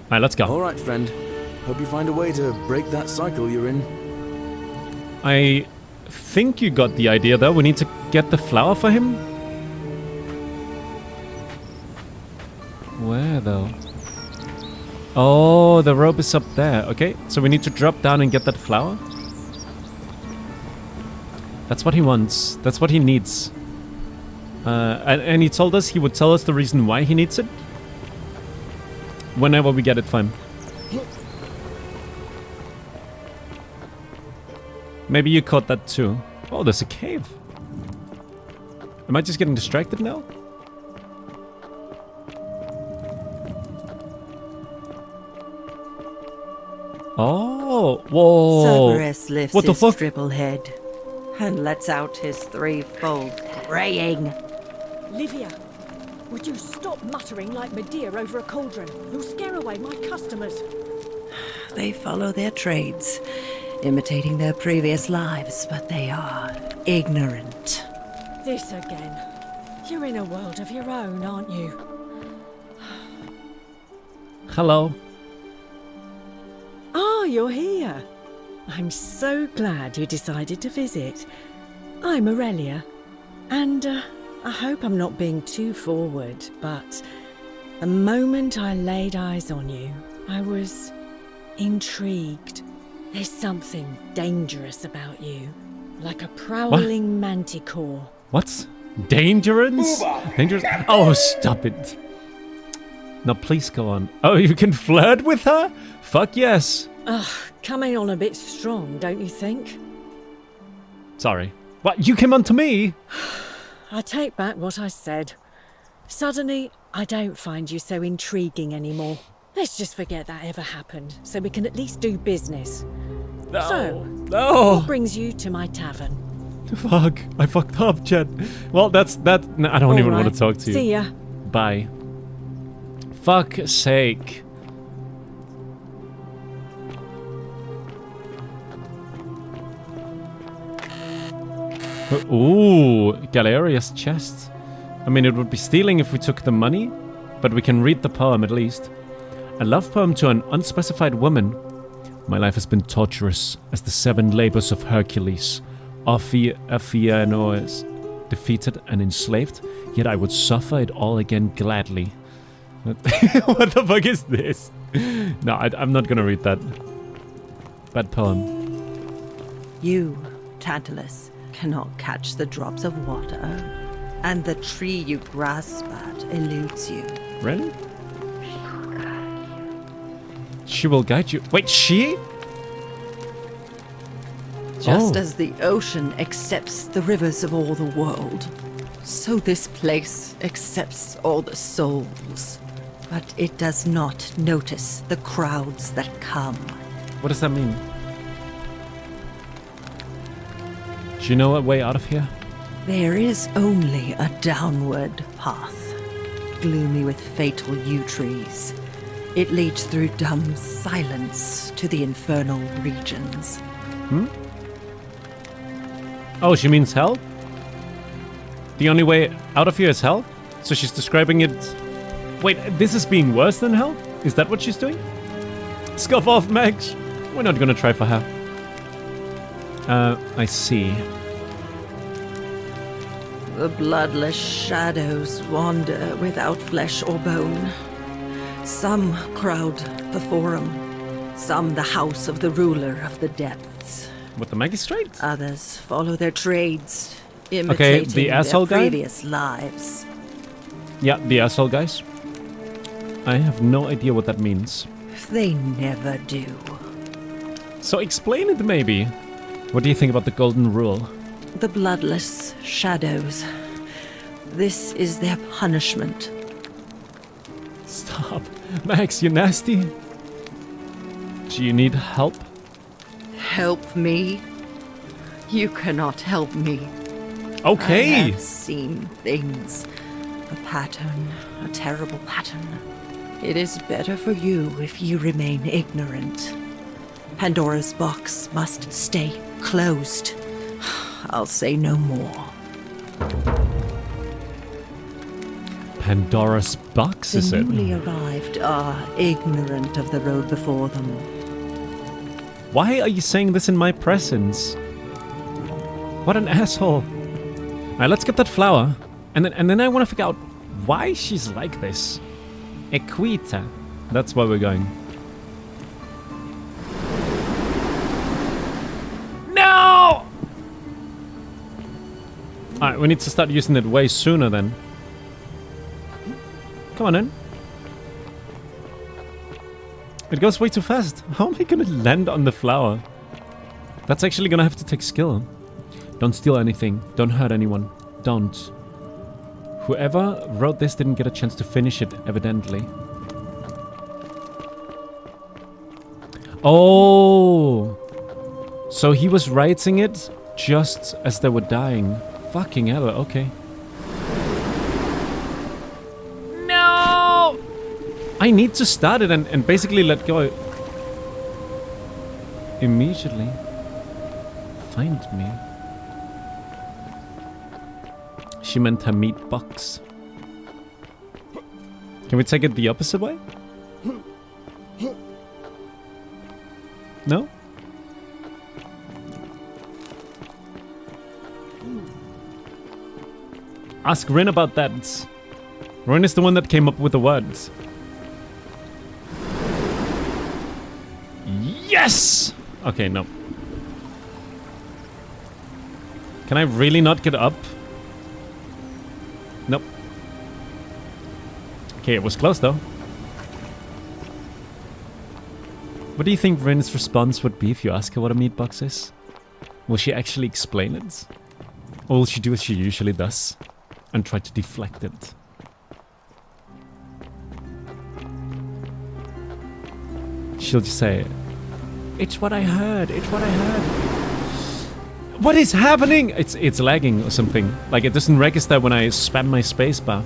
Alright, let's go. Alright, friend. Hope you find a way to break that cycle you're in. I think you got the idea, though. We need to get the flower for him. Where, though? Oh, the rope is up there. Okay, so we need to drop down and get that flower. That's what he wants. That's what he needs. And he told us he would tell us the reason why he needs it. Whenever we get it for him. Maybe you caught that too. Oh, there's a cave. Am I just getting distracted now? Oh, whoa. Cerberus lifts What the his fuck? triple head and lets out his threefold braying. Livia, would you stop muttering like Medea over a cauldron? You'll scare away my customers. They follow their trades, imitating their previous lives, but they are ignorant. This again. You're in a world of your own, aren't you? Hello. Ah, you're here. I'm so glad you decided to visit. I'm Aurelia, and I hope I'm not being too forward, but the moment I laid eyes on you, I was intrigued. There's something dangerous about you, like a prowling manticore. What? Dangerous? Dangerous? Oh, stop it. No, please go on. Oh, you can flirt with her? Fuck yes. Ugh, coming on a bit strong, don't you think? Sorry. What? You came on to me? I take back what I said. Suddenly, I don't find you so intriguing anymore. Let's just forget that ever happened, so we can at least do business. No. So, No. what brings you to my tavern? Fuck. I fucked up, Chad. Well, that's that. No, I don't even want to talk to you. See ya. Bye. Fuck's sake. Ooh, Galeria's chest. I mean, it would be stealing if we took the money, but we can read the poem at least. A love poem to an unspecified woman. My life has been torturous as the 7 labors of Hercules. Aphianoes, defeated and enslaved, yet I would suffer it all again gladly. What the fuck is this? No, I'm not gonna read that. Bad poem. You, Tantalus, cannot catch the drops of water, and the tree you grasp at eludes you. Really? She will guide you. Wait, she? Just Oh. as the ocean accepts the rivers of all the world, so this place accepts all the souls. But it does not notice the crowds that come. What does that mean? Do you know a way out of here? There is only a downward path, gloomy with fatal yew trees. It leads through dumb silence to the infernal regions. Oh, she means hell? The only way out of here is hell? So she's describing it... Wait, this is being worse than hell? Is that what she's doing? Scuff off, Max! We're not gonna try for her. I see. The bloodless shadows wander without flesh or bone. Some crowd the forum, some the house of the ruler of the depths. What, the magistrate? Others follow their trades, imitating the asshole their guy? previous lives. Yeah, the asshole guys. I have no idea what that means. They never do. So explain it, maybe. What do you think about the golden rule? The bloodless shadows. This is their punishment. Stop. Max, you're nasty. Do you need help? Help me? You cannot help me. Okay. I have seen things. A pattern, a terrible pattern. It is better for you if you remain ignorant. Pandora's box must stay closed. I'll say no more. Pandora's box, is The it? newly arrived are ignorant of the road before them. Why are you saying this in my presence? What an asshole. Alright, let's get that flower. And then I want to figure out why she's like this. Equita. That's where we're going. No! Alright, we need to start using it way sooner then. Come on in. It goes way too fast. How am I gonna land on the flower? That's actually gonna have to take skill. Don't steal anything. Don't hurt anyone. Don't. Whoever wrote this didn't get a chance to finish it, evidently. Oh! So he was writing it just as they were dying. Fucking hell, okay. No! I need to start it and basically let go. Immediately. Find me. She meant her meat box. Can we take it the opposite way? No? Ask Rin about that. Rin is the one that came up with the words. Yes! Okay, no. Can I really not get up? Nope. Okay, it was close though. What do you think Rin's response would be if you ask her what a meat box is? Will she actually explain it? Or will she do what she usually does? And try to deflect it? She'll just say, "It's what I heard, it's what I heard." What is happening? It's lagging or something. Like it doesn't register when I spam my spacebar.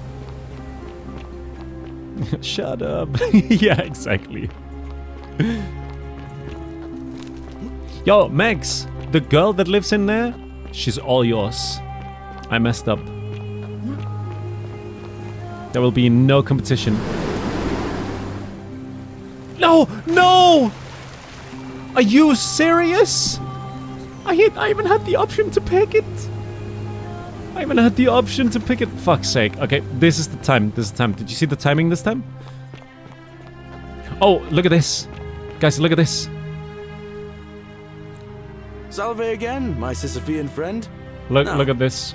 Shut up. Yeah, exactly. Yo, Max, the girl that lives in there, she's all yours. I messed up. There will be no competition. No! No! Are you serious? I even had the option to pick it. I even had the option to pick it. Fuck's sake. Okay, this is the time. This is the time. Did you see the timing this time? Oh, look at this. Guys, look at this. Salve again, my Sisyphean friend. Look at this.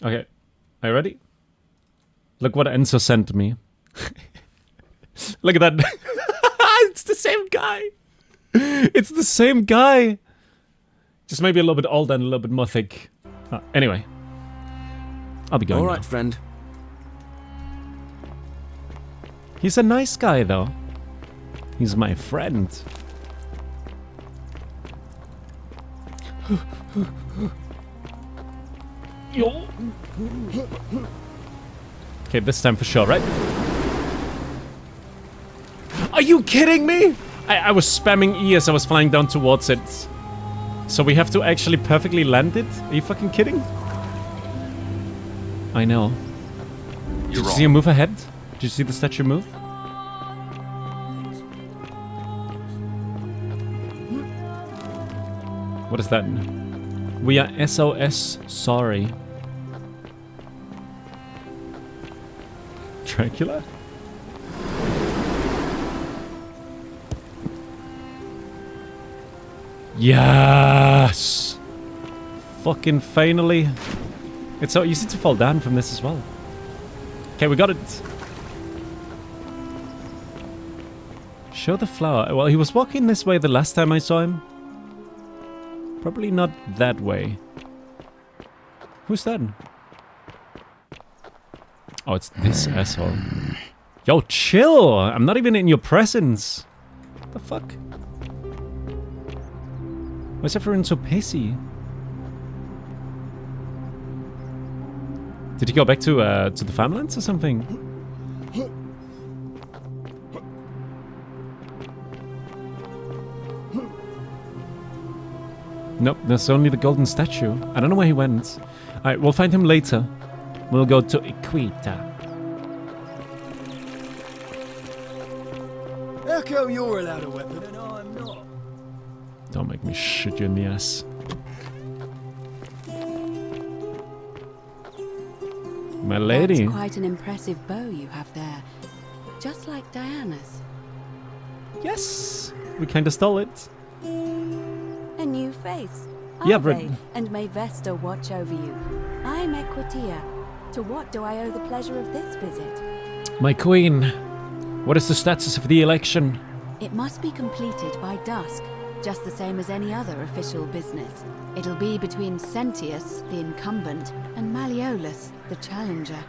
Okay. Are you ready? Look what Enzo sent me. Look at that. It's the same guy. It's the same guy. Just maybe a little bit older and a little bit more thick. Anyway. I'll be going All right, now. friend. He's a nice guy, though. He's my friend. Yo. Okay, this time for sure, right? Are you kidding me? I was spamming E as I was flying down towards it. So we have to actually perfectly land it? Are you fucking kidding? I know. Did you see him move ahead? Did you see the statue move? What is that? We are SOS sorry. Dracula? Yes! Fucking finally. It's so easy to fall down from this as well. Okay, we got it. Show the flower. Well, he was walking this way the last time I saw him. Probably not that way. Who's that? Oh, it's this asshole. Yo, chill! I'm not even in your presence. What the fuck? Why is everyone so pissy? Did he go back to the farmlands or something? Nope, there's only the golden statue. I don't know where he went. Alright, we'll find him later. We'll go to Equita. How come you're allowed a weapon and I'm not? Don't make me shit you in the ass. My lady. That's quite an impressive bow you have there. Just like Diana's. Yes, we kind of stole it. A new face. Yeah, Are but- they? And may Vesta watch over you. I'm Equitia. To what do I owe the pleasure of this visit? My queen, what is the status of the election? It must be completed by dusk, just the same as any other official business. It'll be between Sentius, the incumbent, and Malleolus, the challenger.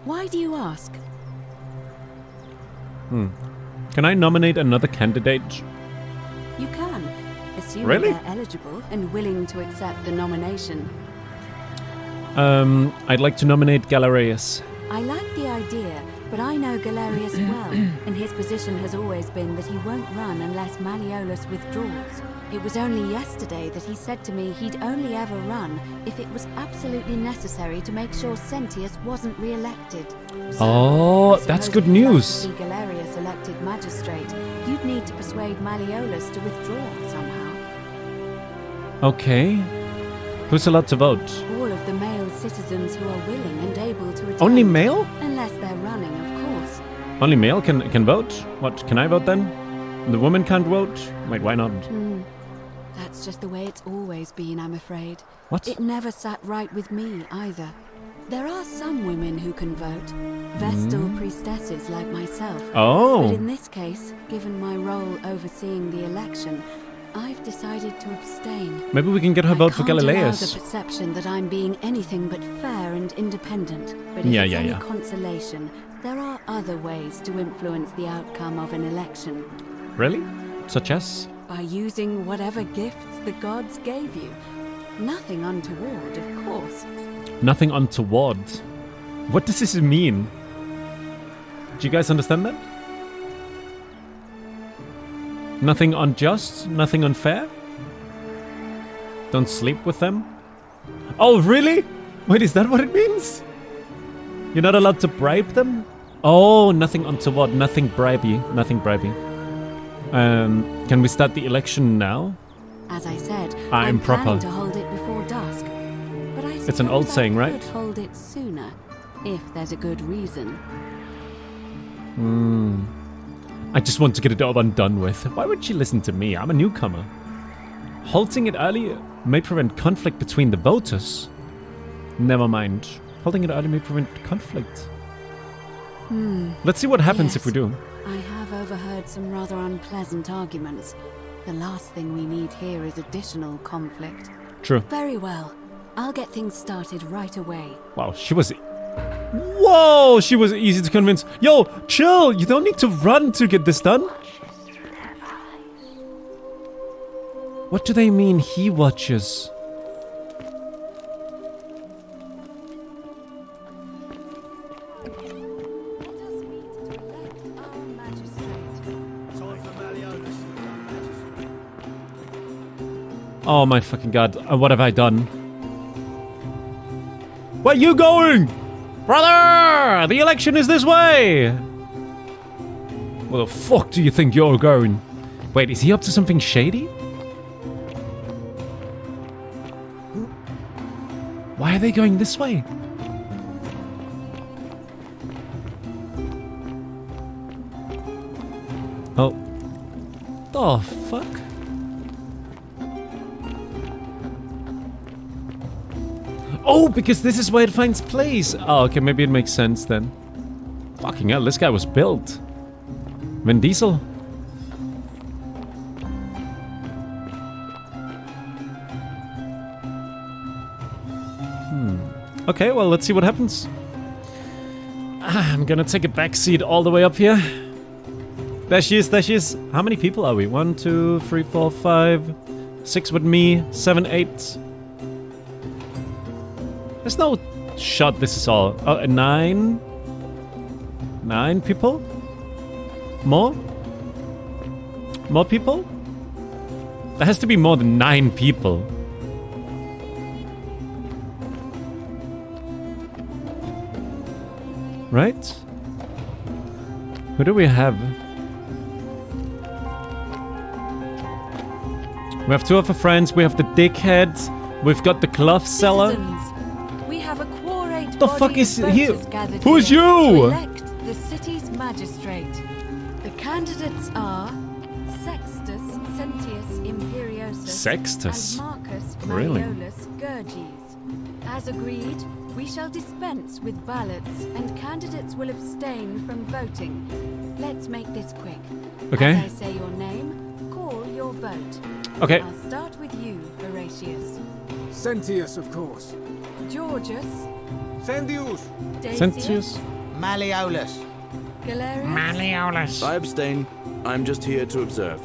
Why do you ask? Can I nominate another candidate? You can, assuming Really? they're eligible and willing to accept the nomination. I'd like to nominate Galerius. I like the idea, but I know Galerius well, and his position has always been that he won't run unless Malleolus withdraws. It was only yesterday that he said to me he'd only ever run if it was absolutely necessary to make sure Sentius wasn't re-elected. So, Oh, I that's suppose good if you'd like news. to see Galerius elected magistrate, you'd need to persuade Malleolus to withdraw somehow. Okay. Who's allowed to vote? All of the male citizens who are willing and able to attend. Only male? Unless they're running, of course. Only male can vote? What, can I vote then? The woman can't vote? Wait, why not? That's just the way it's always been, I'm afraid. What? It never sat right with me, either. There are some women who can vote. Vestal priestesses like myself. But Oh, in this case, given my role overseeing the election, I've decided to abstain. maybe we can get her vote for I can't allow the Galileus. perception that I'm being anything but fair and independent. But if Yeah, it's yeah, any yeah. consolation, there are other ways to influence the outcome of an election. Really? Such as? By using whatever gifts the gods gave you. Nothing untoward, of course. Nothing untoward. What does this mean? Do you guys understand that? Nothing unjust? Nothing unfair? Don't sleep with them? Oh, really? Wait, is that what it means? You're not allowed to bribe them? Oh, nothing untoward, nothing bribey, nothing bribey. Can we start the election now? As I said, I'm I'm planning proper. to hold it before dusk. But I It's an old suppose saying, I right? could hold it sooner, if there's a good reason. I just want to get it over and done with. Why would she listen to me? I'm a newcomer. Halting it early may prevent conflict between the voters. Never mind. Holding it early may prevent conflict. Let's see what happens if we Yes. do. I have overheard some rather unpleasant arguments. The last thing we need here is additional conflict. True. Very well. I'll get things started right away. Wow, she was... Whoa! She was easy to convince. Yo, chill! You don't need to run to get this done. What do they mean, he watches? Oh my fucking god, what have I done? Where you going? Brother! The election is this way! Where the fuck do you think you're going? Wait, is he up to something shady? Why are they going this way? Oh. The fuck? Oh, because this is where it finds place. Oh, okay, maybe it makes sense then. Fucking hell, this guy was built. Vin Diesel. Okay, well, let's see what happens. I'm gonna take a back seat all the way up here. There she is, there she is. How many people are we? 1, 2, 3, 4, 5, 6 with me, 7, 8. There's no shot this is all. 9? 9 people? More? More people? There has to be more than 9 people. Right? Who do we have? We have 2 of our friends. We have the dickhead. We've got the cloth seller. Citizens, we have a quorate The body fuck of is voters he? gathered Who's here you? to elect the city's magistrate. The candidates are Sextus Sentius Imperiosus Sextus? and Marcus Really? Malleolus Gurges. As agreed, we shall dispense with ballots and candidates will abstain from voting. Let's make this quick. Okay. As I say your name, call your vote. Okay. I'll start with you, Horatius. Sentius, of course. Georgius. Sendius. Sentius? Malleolus. Galerius. I abstain. I'm just here to observe.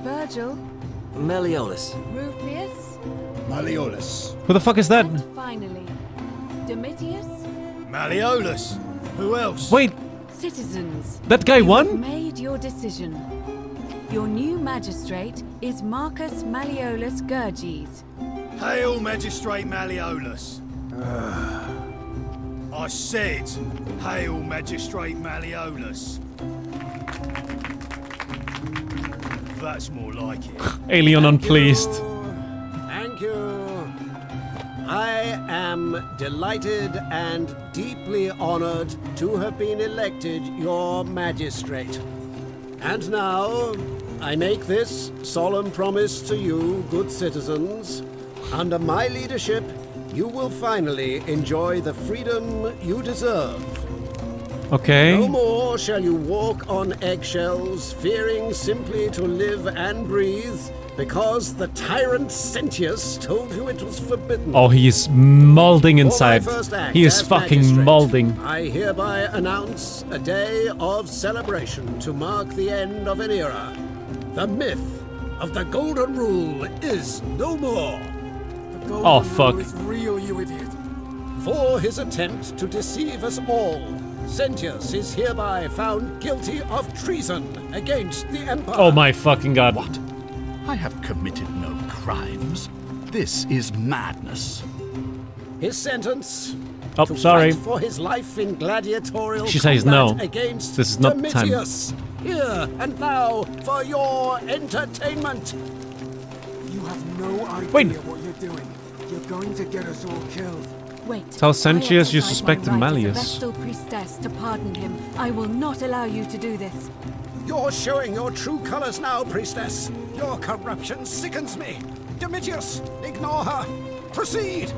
Virgil. Malleolus. Rufius. Malleolus. Who the fuck is that? And finally, Domitius. Malleolus. Who else? Wait, Citizens. that guy you have won? made your decision. Your new magistrate is Marcus Malleolus Gurges. Hail, Magistrate Malleolus. I said, hail, Magistrate Malleolus. That's more like it. Alien unpleased. Thank you. I am delighted and deeply honored to have been elected your magistrate. And now, I make this solemn promise to you, good citizens. Under my leadership, you will finally enjoy the freedom you deserve. Okay. No more shall you walk on eggshells, fearing simply to live and breathe, because the tyrant Sentius told you it was forbidden. Oh, he is molding inside. For my first act He is as fucking magistrate, molding. I hereby announce a day of celebration to mark the end of an era. The myth of the Golden Rule is no more. The golden Oh, rule fuck. is real, you idiot. For his attempt to deceive us all, Sentius is hereby found guilty of treason against the Empire. Oh my fucking god. What? I have committed no crimes. This is madness. His sentence. Oh, to sorry. fight for his life in gladiatorial She says combat no. against This is not the time. Domitius. Here and now for your entertainment. You have no idea Wait. what you're doing. You're going to get us all killed. Wait. Tell Sentius you I exercise suspect my right Malleus. as a Vestal priestess to pardon him. I will not allow you to do this. You're showing your true colors now, priestess. Your corruption sickens me. Domitius, ignore her. Proceed.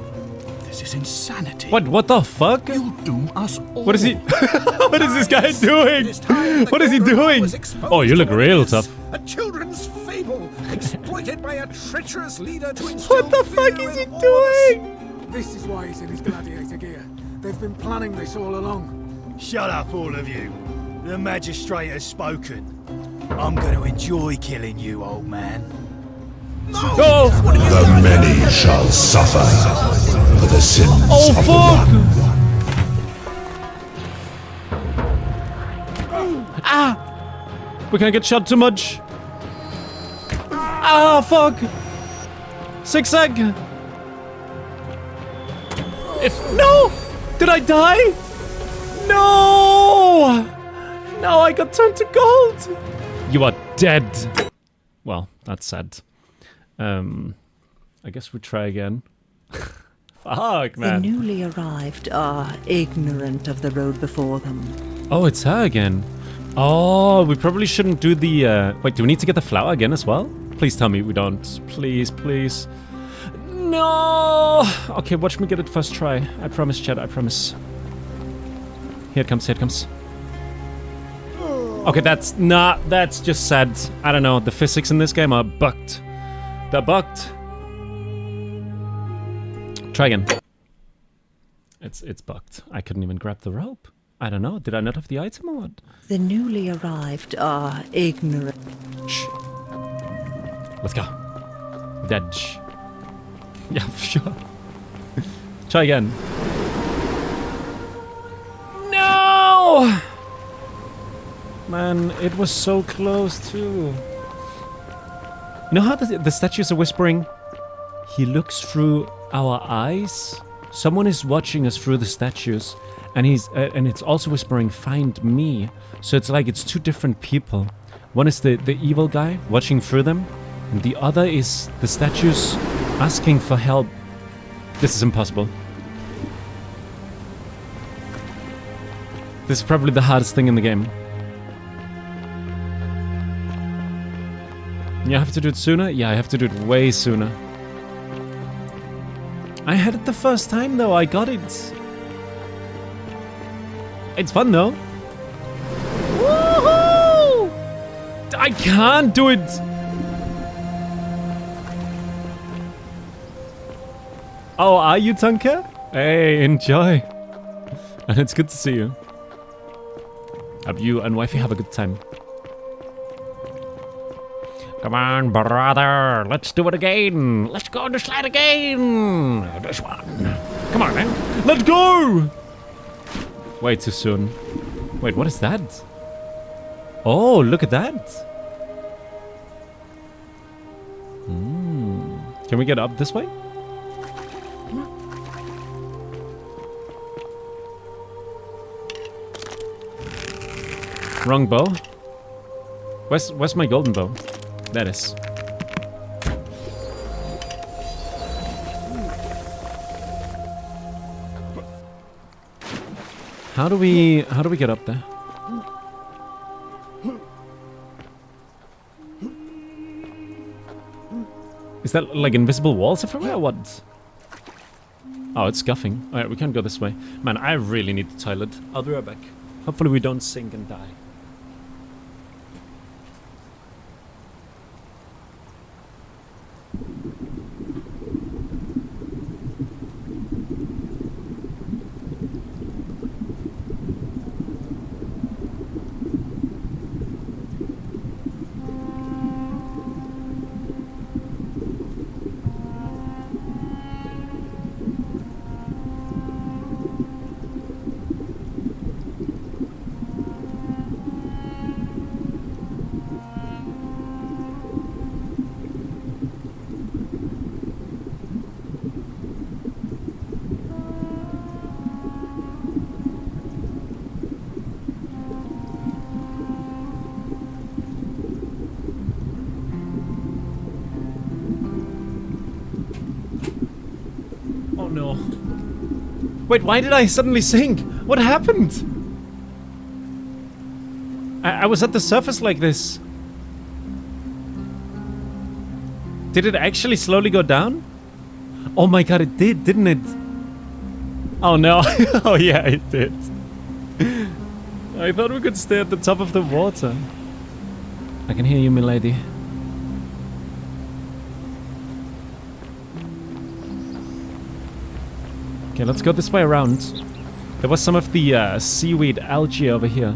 This is insanity. What the fuck? You'll doom us all. What is he? What is this guy doing? It is time the What is he Golden Rule doing? was exposed Oh, you look to real this. tough. A children's fable exploited by a treacherous leader to instill What the fuck fear is he in all of us. doing? This is why he's in his gladiator gear. They've been planning this all along. Shut up, all of you. The magistrate has spoken. I'm going to enjoy killing you, old man. Go! The many shall suffer for the sins Oh of the fuck! one. Ah! We can't get shot too much. Ah, fuck! Zigzag! No! Did I die? No! No, I got turned to gold! You are dead. Well, that's sad. I guess we try again. Fuck, The man. newly arrived are ignorant of the road before them. Oh, it's her again. Oh, we probably shouldn't do the... Wait, do we need to get the flower again as well? Please tell me we don't. Please, please. No! Okay, watch me get it first try. I promise, Chad, I promise. Here it comes, here it comes. Okay, that's just sad. I don't know, the physics in this game are bugged. They're bugged. Try again. It's bugged. I couldn't even grab the rope. I don't know, did I not have the item or what? The newly arrived are ignorant. Shh. Let's go. Dodge. Yeah, for sure. Try again. No! Man, it was so close too. You know how the statues are whispering? He looks through our eyes. Someone is watching us through the statues, and and it's also whispering, "Find me." So it's like it's two different people. One is the evil guy watching through them, And the other is the statues asking for help. This is impossible. This is probably the hardest thing in the game. You have to do it sooner? Yeah, I have to do it way sooner. I had it the first time though, I got it. It's fun though. Woohoo! I can't do it! Oh, are you, Tonka? Hey, enjoy. And it's good to see you. Hope you and wifey have a good time. Come on, brother. Let's do it again. Let's go on the slide again. This one. Come on, man. Let's go! Way too soon. Wait, what is that? Oh, look at that. Can we get up this way? Wrong bow. Where's my golden bow? That is. How do we get up there? Is that like invisible walls everywhere or what? Oh, it's scuffing. Alright, we can't go this way. Man, I really need the toilet. I'll be right back. Hopefully we don't sink and die. No. Wait, why did I suddenly sink? What happened? I was at the surface like this. Did it actually slowly go down? Oh my god, it did, didn't it? Oh no. Oh yeah, it did. I thought we could stay at the top of the water. I can hear you, milady. Okay, let's go this way around. There was some of the seaweed algae over here.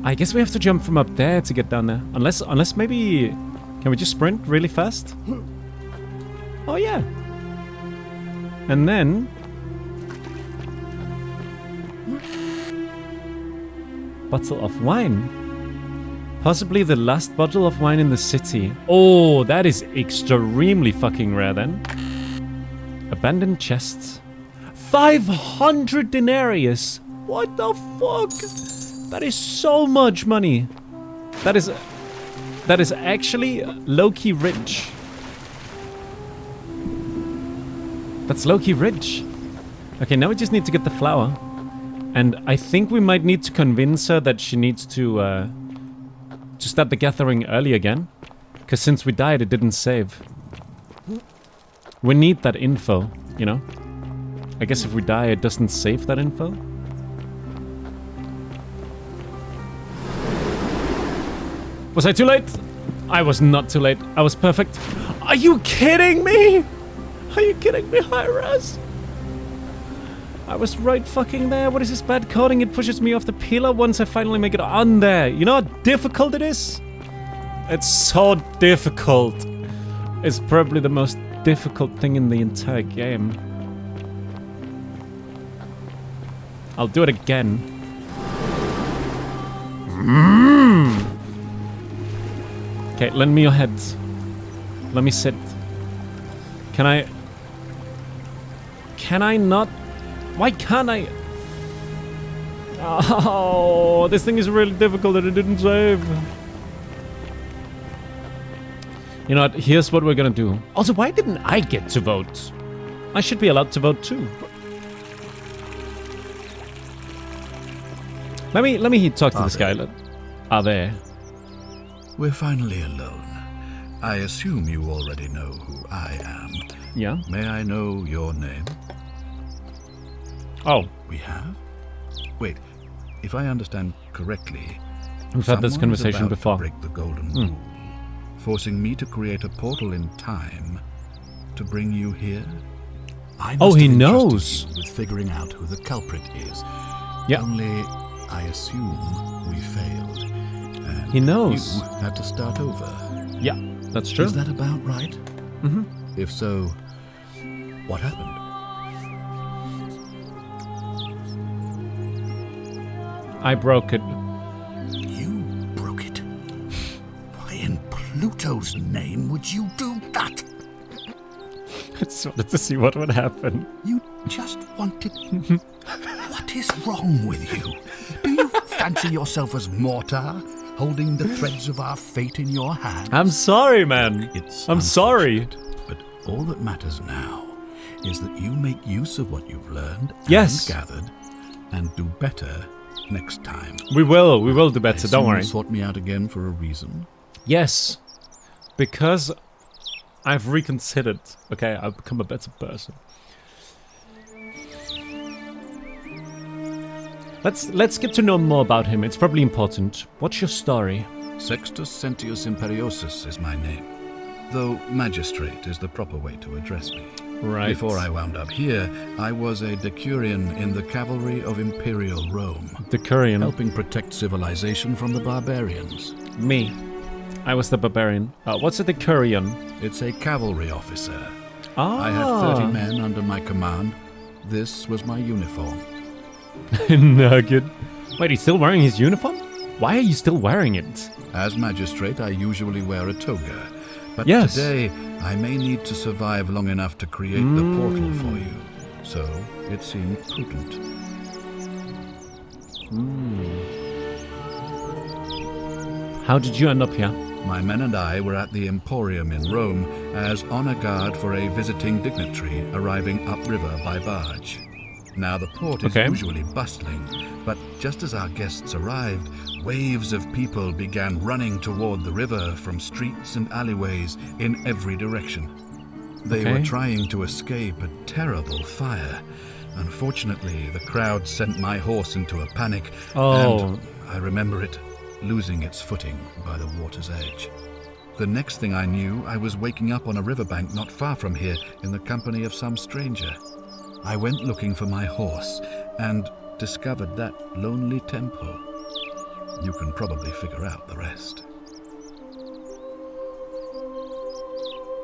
I guess we have to jump from up there to get down there. Unless maybe... Can we just sprint really fast? Oh yeah. And then... Bottle of wine. Possibly the last bottle of wine in the city. Oh, that is extremely fucking rare then. Abandoned chests. 500 denarius! What the fuck? That is so much money. That is actually low-key rich. That's low-key rich. Okay, now we just need to get the flower. And I think we might need to convince her that she needs to start the gathering early again. Because since we died, it didn't save. We need that info, you know? I guess if we die, it doesn't save that info. Was I too late? I was not too late. I was perfect. Are you kidding me? Are you kidding me, Hi-Res? I was right fucking there. What is this bad coding? It pushes me off the pillar once I finally make it on there. You know how difficult it is? It's so difficult. It's probably the most difficult thing in the entire game. I'll do it again. Okay, lend me your head. Let me sit. Can I not? Why can't I? Oh, this thing is really difficult and it didn't save. You know what? Here's what we're gonna do. Also, why didn't I get to vote? I should be allowed to vote too. Let me talk to this guy. Are there? We're finally alone. I assume you already know who I am. Yeah. May I know your name? Oh. We have? Wait, if I understand correctly, we've had this conversation before. To break the golden rule, forcing me to create a portal in time to bring you here. I must he have knows. You with figuring out who the culprit is. Yeah. Only I assume we failed. And he knows. You had to start over. Yeah, that's true. Is that about right? Mm-hmm. If so, what happened? I broke it. You broke it? Why in Pluto's name would you do that? I just wanted to see what would happen. You just wanted... What is wrong with you? Do you fancy yourself as Mortar, holding the threads of our fate in your hands? I'm sorry, man. I'm sorry. But all that matters now is that you make use of what you've learned and gathered and do better next time. We will do better, don't worry. Sort me out again for a reason? Yes. Because I've reconsidered. Okay, I've become a better person. Let's get to know more about him. It's probably important. What's your story? Sextus Sentius Imperiosus is my name, though magistrate is the proper way to address me. Right. Before I wound up here, I was a decurion in the cavalry of Imperial Rome. Decurion. Helping protect civilization from the barbarians. Me. I was the barbarian. What's a decurion? It's a cavalry officer. Ah. I had 30 men under my command. This was my uniform. Nugget. Wait, he's still wearing his uniform? Why are you still wearing it? As magistrate, I usually wear a toga. But today, I may need to survive long enough to create the portal for you. So, it seemed prudent. How did you end up here? My men and I were at the Emporium in Rome as honor guard for a visiting dignitary arriving upriver by barge. Now, the port is usually bustling, but just as our guests arrived, waves of people began running toward the river from streets and alleyways in every direction. They were trying to escape a terrible fire. Unfortunately, the crowd sent my horse into a panic, and I remember it losing its footing by the water's edge. The next thing I knew, I was waking up on a riverbank not far from here in the company of some stranger. I went looking for my horse and discovered that lonely temple. You can probably figure out the rest.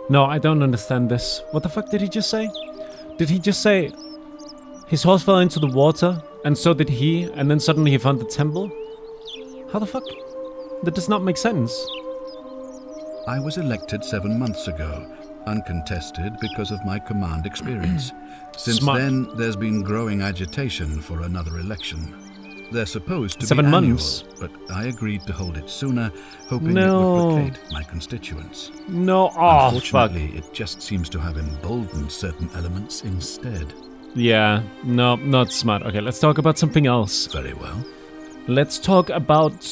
No, I don't understand this. What the fuck did he just say? Did he just say his horse fell into the water and so did he, and then suddenly he found the temple? How the fuck? That does not make sense. I was elected 7 months ago, uncontested because of my command experience. Since then, there's been growing agitation for another election. They're supposed to 7 be months. Annual, but I agreed to hold it sooner, hoping it would placate my constituents. No, Unfortunately, it just seems to have emboldened certain elements instead. Yeah, no, not smart. Okay, let's talk about something else. Very well. Let's talk about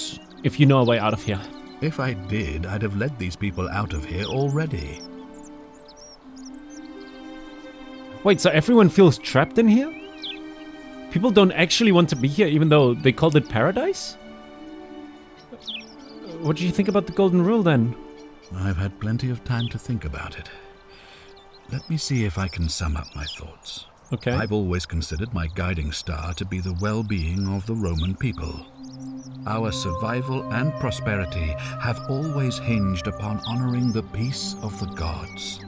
if you know a way out of here. If I did, I'd have led these people out of here already. Wait, so everyone feels trapped in here? People don't actually want to be here even though they called it paradise? What do you think about the golden rule then? I've had plenty of time to think about it. Let me see if I can sum up my thoughts. Okay. I've always considered my guiding star to be the well-being of the Roman people. Our survival and prosperity have always hinged upon honoring the peace of the gods,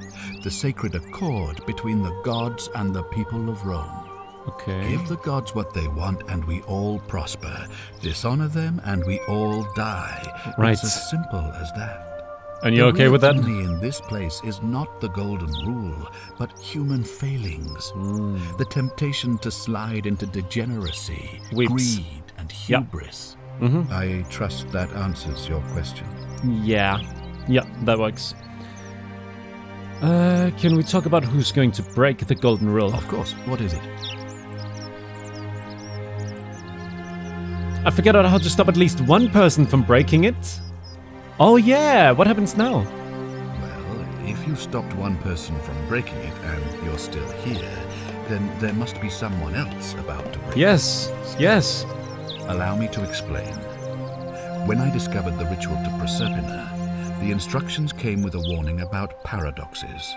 the sacred accord between the gods and the people of Rome. Okay. Give the gods what they want and we all prosper. Dishonor them and we all die. Right. It's as simple as that. And you're okay with that? The real enemy in this place is not the golden rule, but human failings. The temptation to slide into degeneracy, greed, and hubris. Mm-hmm. I trust that answers your question. Yeah, that works. Can we talk about who's going to break the golden rule? Of course. What is it? I figured out how to stop at least one person from breaking it. Oh yeah, what happens now? Well, if you stopped one person from breaking it and you're still here, then there must be someone else about to break it. Yes. Allow me to explain. When I discovered the ritual to Proserpina, the instructions came with a warning about paradoxes.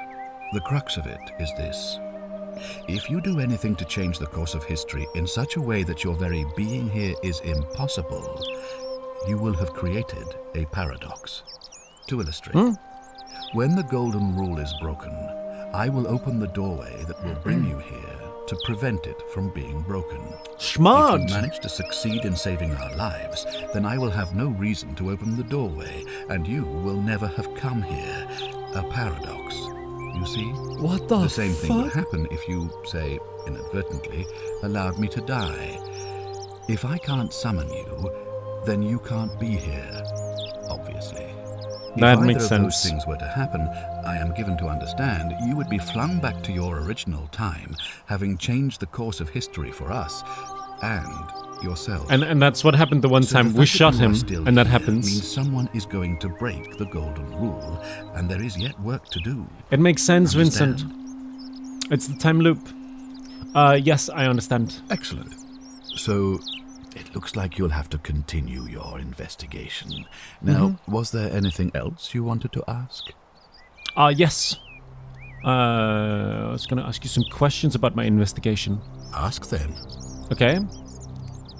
The crux of it is this. If you do anything to change the course of history in such a way that your very being here is impossible, you will have created a paradox. To illustrate, when the golden rule is broken, I will open the doorway that will bring you here to prevent it from being broken. Smart! If you manage to succeed in saving our lives, then I will have no reason to open the doorway, and you will never have come here. A paradox. You see? What the same thing would happen if you, say, inadvertently, allowed me to die. If I can't summon you, then you can't be here, obviously. That if makes either sense. of those things were to happen, I am given to understand you would be flung back to your original time, having changed the course of history for us and yourself. And that's what happened the one time we shot him, and that happens. Means someone is going to break the golden rule, and there is yet work to do. It makes sense, Understand? Vincent. It's the time loop. Yes, I understand. Excellent. So, it looks like you'll have to continue your investigation. Now, was there anything else you wanted to ask? Yes. I was going to ask you some questions about my investigation. Ask then. Okay.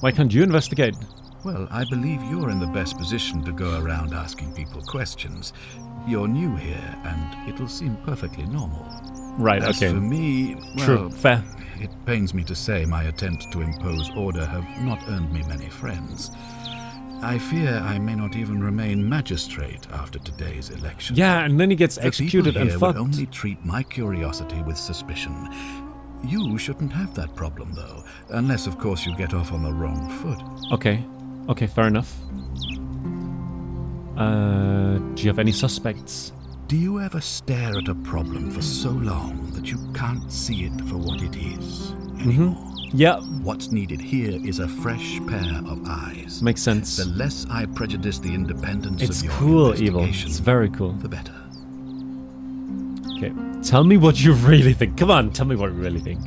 Why can't you investigate? Well, I believe you're in the best position to go around asking people questions. You're new here, and it'll seem perfectly normal. Right, As okay. for me, well, True, fair. It pains me to say my attempts to impose order have not earned me many friends. I fear I may not even remain magistrate after today's election. Yeah, and then he gets The executed people and here fucked. would only treat my curiosity with suspicion. You shouldn't have that problem, though, unless, of course, you get off on the wrong foot. Okay, fair enough. Do you have any suspects? Do you ever stare at a problem for so long that you can't see it for what it is anymore? Yeah. What's needed here is a fresh pair of eyes. Makes sense. The less I prejudice the independence It's of your cool, Evil. investigation, It's very cool. the better. Okay, tell me what you really think. Come on, tell me what you really think.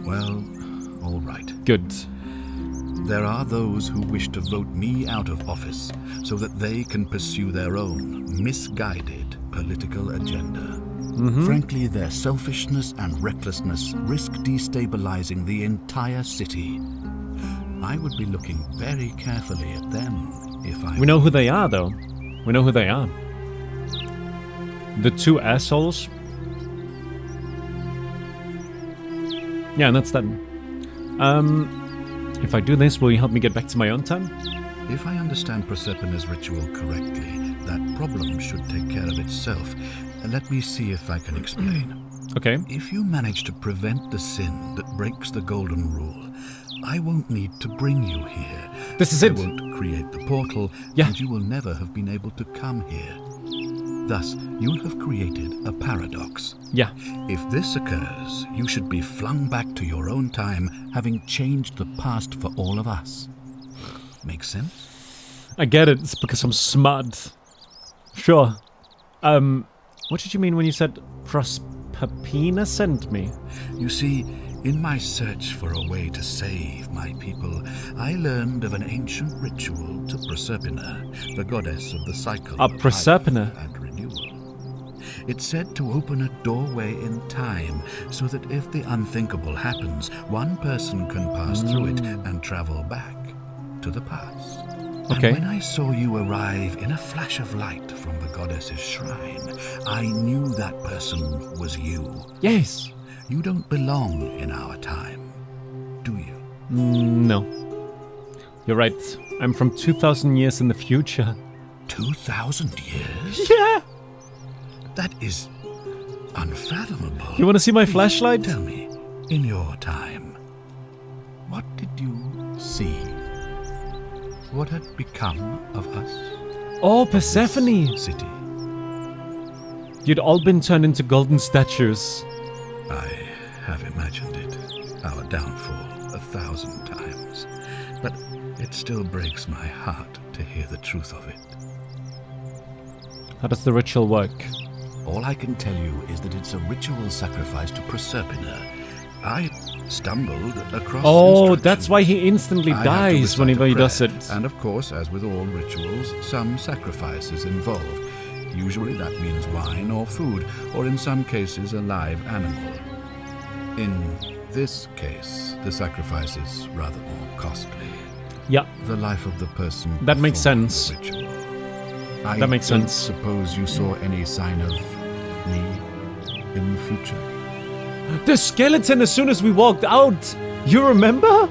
Well, all right. Good. There are those who wish to vote me out of office so that they can pursue their own misguided political agenda. Frankly, their selfishness and recklessness risk destabilizing the entire city. I would be looking very carefully at them if I... We know who they are, though. We know who they are. The two assholes. Yeah, and that's that. If I do this, will you help me get back to my own time? If I understand Proserpina's ritual correctly, that problem should take care of itself. Let me see if I can explain. Okay. If you manage to prevent the sin that breaks the golden rule, I won't need to bring you here. This is I it. won't create the portal, Yeah. and you will never have been able to come here. Thus, you'll have created a paradox. Yeah. If this occurs, you should be flung back to your own time, having changed the past for all of us. Make sense? I get it. It's because I'm smart. Sure. What did you mean when you said Proserpina sent me? You see, in my search for a way to save my people, I learned of an ancient ritual to Proserpina, the goddess of the cycle of Proserpina. life and renewal. It's said to open a doorway in time, so that if the unthinkable happens, one person can pass through it and travel back to the past. Okay. And when I saw you arrive in a flash of light from the goddess's shrine, I knew that person was you. Yes. You don't belong in our time, do you? No. You're right. I'm from 2,000 years in the future. 2,000 years? Yeah. That is unfathomable. You want to see my flashlight? Tell me, in your time, what did you see? What had become of us? Oh, Of this Persephone. city? You'd all been turned into golden statues. I have imagined it, our downfall, 1,000 times. But it still breaks my heart to hear the truth of it. How does the ritual work? All I can tell you is that it's a ritual sacrifice to Proserpina. I stumbled across that's why he instantly dies whenever he does it. And of course, as with all rituals, some sacrifice is involved. Usually that means wine or food, or in some cases a live animal. In this case, the sacrifice is rather more costly. Yeah. The life of the person. That makes sense. That makes sense. Suppose you saw any sign of me in the future? The skeleton as soon as we walked out! You remember?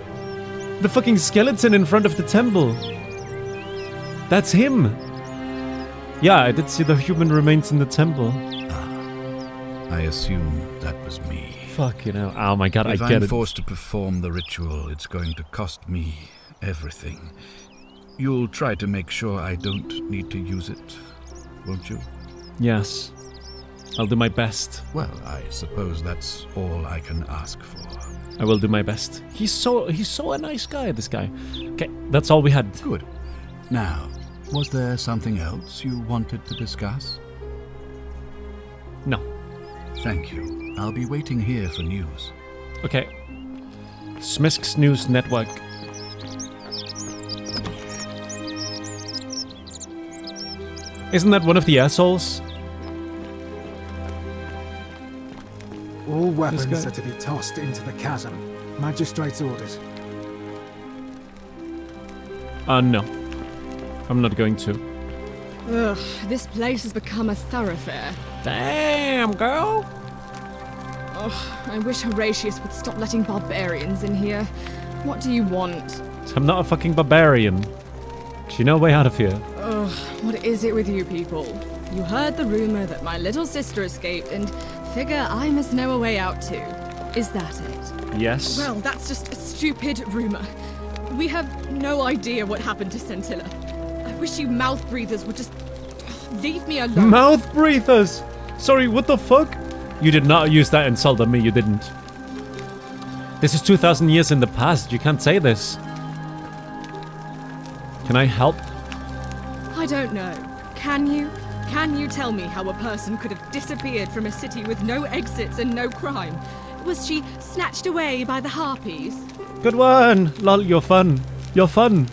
The fucking skeleton in front of the temple. That's him. Yeah, I did see the human remains in the temple. I assume that was me. Fuck, you know. Oh my god, if I get I'm it. forced to perform the ritual, it's going to cost me everything. You'll try to make sure I don't need to use it, won't you? Yes. I'll do my best. Well, I suppose that's all I can ask for. I will do my best. He's so a nice guy, this guy. Okay, that's all we had. Good. Now, was there something else you wanted to discuss? No. Thank you. I'll be waiting here for news. Okay. Smisk's News Network. Isn't that one of the assholes? All weapons are to be tossed into the chasm. Magistrate's orders. No. I'm not going to. Ugh, this place has become a thoroughfare. Damn, girl! Ugh, I wish Horatius would stop letting barbarians in here. What do you want? I'm not a fucking barbarian. Do you know a way out of here? Ugh, what is it with you people? You heard the rumor that my little sister escaped and figure I must know a way out too. Is that it? Yes. Well, that's just a stupid rumor. We have no idea what happened to Scintilla. I wish you mouth breathers would just leave me alone. Mouth breathers! Sorry, what the fuck? You did not use that insult on me, you didn't. This is 2,000 years in the past, you can't say this. Can I help? I don't know. Can you? Can you tell me how a person could have disappeared from a city with no exits and no crime? Was she snatched away by the harpies? Good one! Lol, you're fun. You're fun.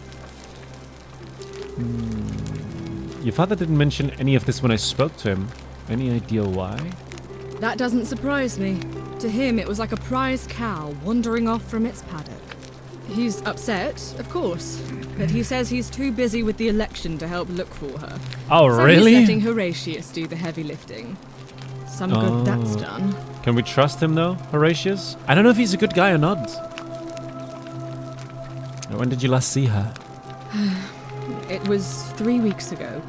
Your father didn't mention any of this when I spoke to him. Any idea why? That doesn't surprise me. To him, it was like a prize cow wandering off from its paddock. He's upset, of course, but he says he's too busy with the election to help look for her. Oh, so really? He's letting Horatius do the heavy lifting. Some good that's done. Can we trust him, though, Horatius? I don't know if he's a good guy or not. When did you last see her? It was 3 weeks ago.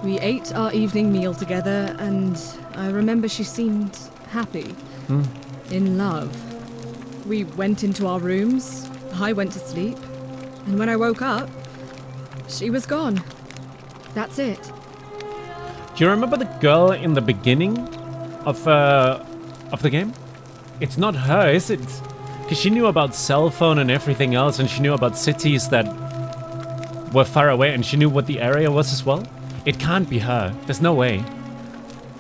We ate our evening meal together, and I remember she seemed happy. In love. We went into our rooms, I went to sleep, and when I woke up, she was gone. That's it. Do you remember the girl in the beginning of the game? It's not her, is it? Because she knew about cell phone and everything else, and she knew about cities that were far away, and she knew what the area was as well. It can't be her. There's no way.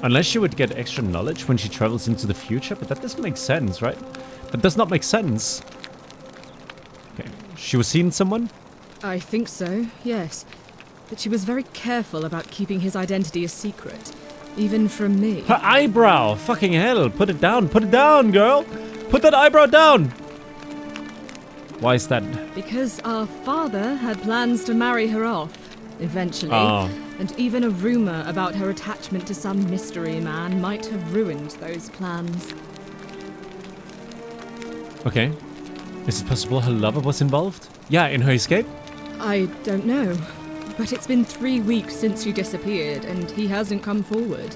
Unless she would get extra knowledge when she travels into the future, but that doesn't make sense, right? That does not make sense. Okay, she was seeing someone? I think so, yes. But she was very careful about keeping his identity a secret, even from me. Her eyebrow! Fucking hell! Put it down, girl! Put that eyebrow down! Why is that? Because our father had plans to marry her off, eventually. Oh. And even a rumor about her attachment to some mystery man might have ruined those plans. Okay. Is it possible her lover was involved? Yeah, in her escape? I don't know. But it's been 3 weeks since she disappeared, and he hasn't come forward.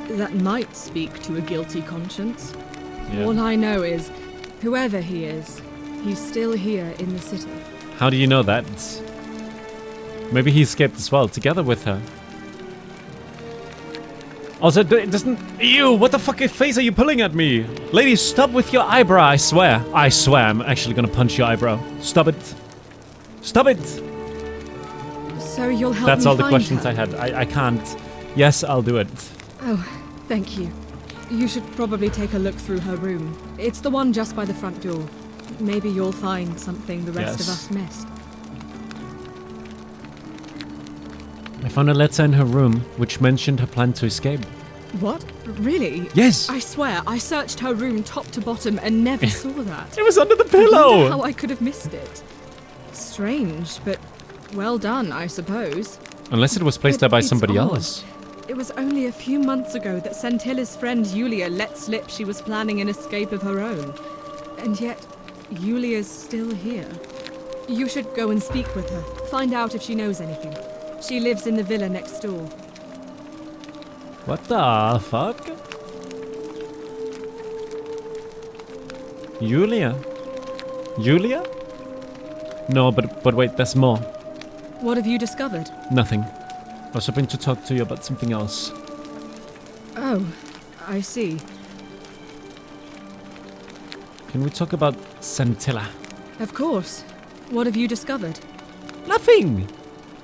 That might speak to a guilty conscience. Yeah. All I know is, whoever he is, he's still here in the city. How do you know that? Maybe he escaped as well, together with her. Also, it doesn't... Ew, what the fuck face are you pulling at me? Lady, stop with your eyebrow, I swear. I swear, I'm actually gonna punch your eyebrow. Stop it. Stop it! So you'll help That's me all the find questions her? I had. I can't. Yes, I'll do it. Oh, thank you. You should probably take a look through her room. It's the one just by the front door. Maybe you'll find something the rest of us missed. I found a letter in her room which mentioned her plan to escape. What? Really? Yes. I swear, I searched her room top to bottom and never saw that. It was under the I pillow! wonder how I could have missed it. Strange, but well done, I suppose. Unless it was placed there by It's somebody odd. else. It was only a few months ago that Sentilla's friend Yulia let slip she was planning an escape of her own. And yet, Yulia's still here. You should go and speak with her. Find out if she knows anything. She lives in the villa next door. What the fuck? Yulia? Yulia? No, but wait, there's more. What have you discovered? Nothing. I was hoping to talk to you about something else. Oh, I see. Can we talk about Sentilla? Of course. What have you discovered? Nothing!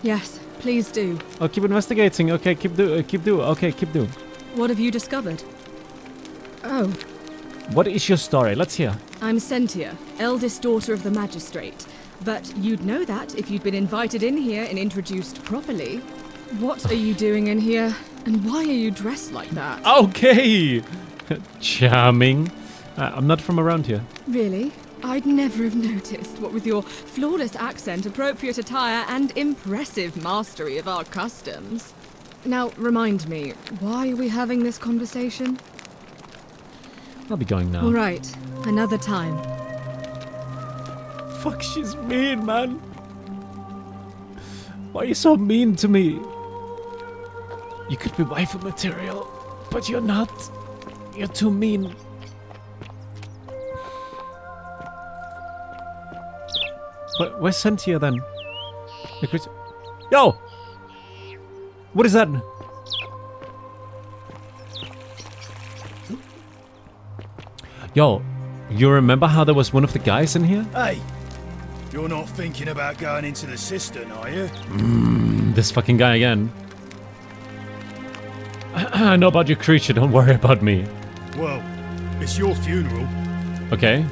Yes, please do. I'll keep investigating. Okay, keep do. Okay, keep do. What have you discovered? Oh, What is your story? Let's hear. I'm Sentia, eldest daughter of the magistrate. But you'd know that if you'd been invited in here and introduced properly. What are you doing in here? And why are you dressed like that? Okay! Charming. I'm not from around here. Really? I'd never have noticed, what with your flawless accent, appropriate attire, and impressive mastery of our customs. Now, remind me, why are we having this conversation? I'll be going now. All right, another time. Fuck, she's mean, man. Why are you so mean to me? You could be waifu material, but you're not. You're too mean. Where's Sentia then? Yo! What is that? Yo, you remember how there was one of the guys in here? Hey, you're not thinking about going into the cistern, are you? This fucking guy again. I know about your creature, don't worry about me. Well, it's your funeral. Okay.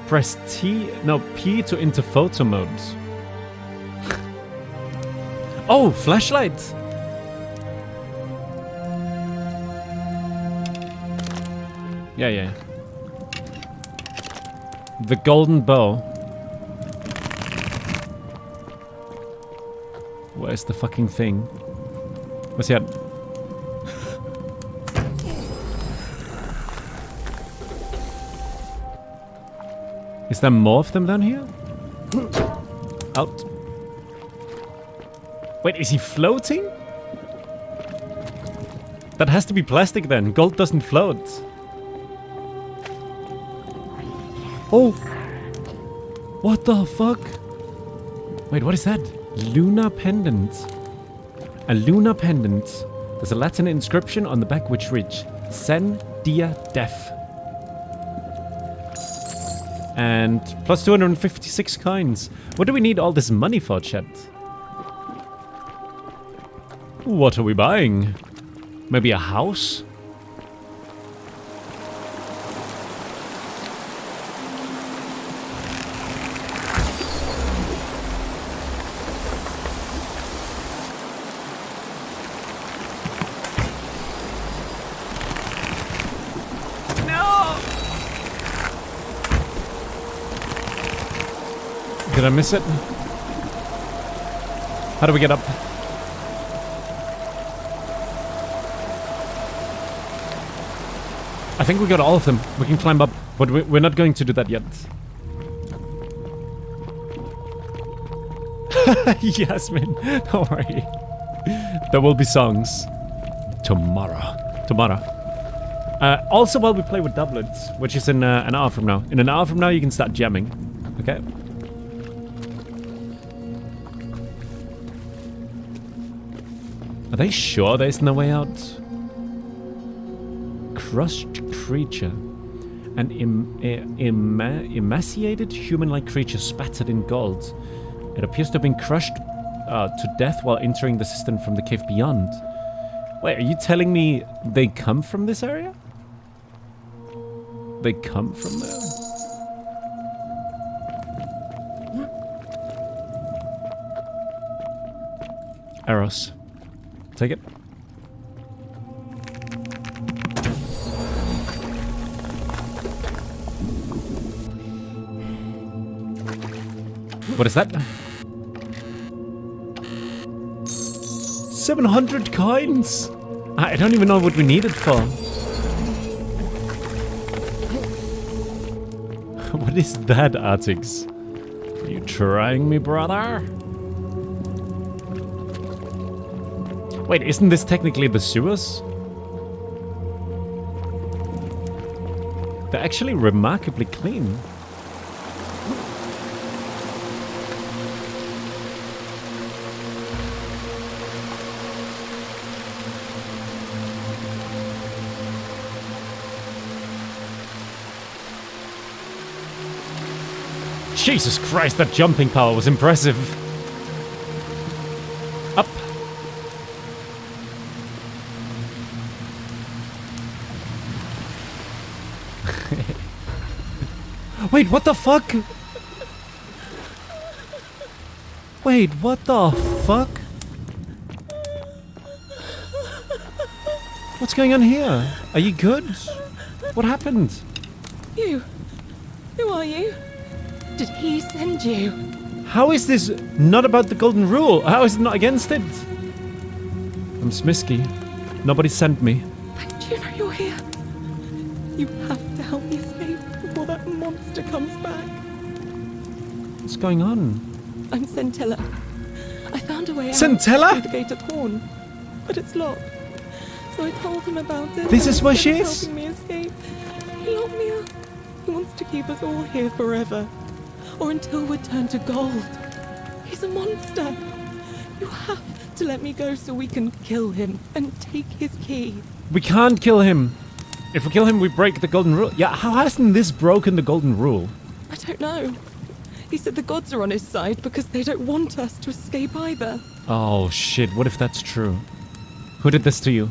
Press P to enter photo mode. Oh, flashlight! Yeah. The golden bow. Where's the fucking thing? What's that? Is there more of them down here? Out. Wait, is he floating? That has to be plastic then. Gold doesn't float. Oh! What the fuck? Wait, what is that? Lunar pendant. A lunar pendant. There's a Latin inscription on the back which reads Sen Dia Def. And plus 256 coins. What do we need all this money for, chat? What are we buying? Maybe a house? Did I miss it? How do we get up? I think we got all of them. We can climb up, but we're not going to do that yet. Yasmin, don't worry. There will be songs. Tomorrow. Also, while we play with doublets, which is in an hour from now. In an hour from now, you can start jamming. Okay? Are they sure there's no way out? Crushed creature. An emaciated human-like creature spattered in gold. It appears to have been crushed to death while entering the cistern from the cave beyond. Wait, are you telling me they come from this area? They come from there? Arrows. Take it. What is that? 700 coins! I don't even know what we need it for. What is that, Artix? Are you trying me, brother? Wait, isn't this technically the sewers? They're actually remarkably clean. Jesus Christ, that jumping power was impressive. Up. Wait, what the fuck? Wait, what the fuck? What's going on here? Are you good? What happened? You? Who are you? Did he send you? How is this not about the golden rule? How is it not against it? I'm Smisky. Nobody sent me. Do you know you're here? You have to help me escape before that monster comes back. What's going on? I'm Centella. I found a way out Centella? through the gate of Horn, but it's locked. So I told him about it. This is where she is? Helping me escape. He locked me up. He wants to keep us all here forever. Or until we're turned to gold. He's a monster. You have to let me go so we can kill him and take his key. We can't kill him. If we kill him, we break the golden rule. Yeah, how hasn't this broken the golden rule? I don't know. He said the gods are on his side because they don't want us to escape either. Oh shit, what if that's true? Who did this to you?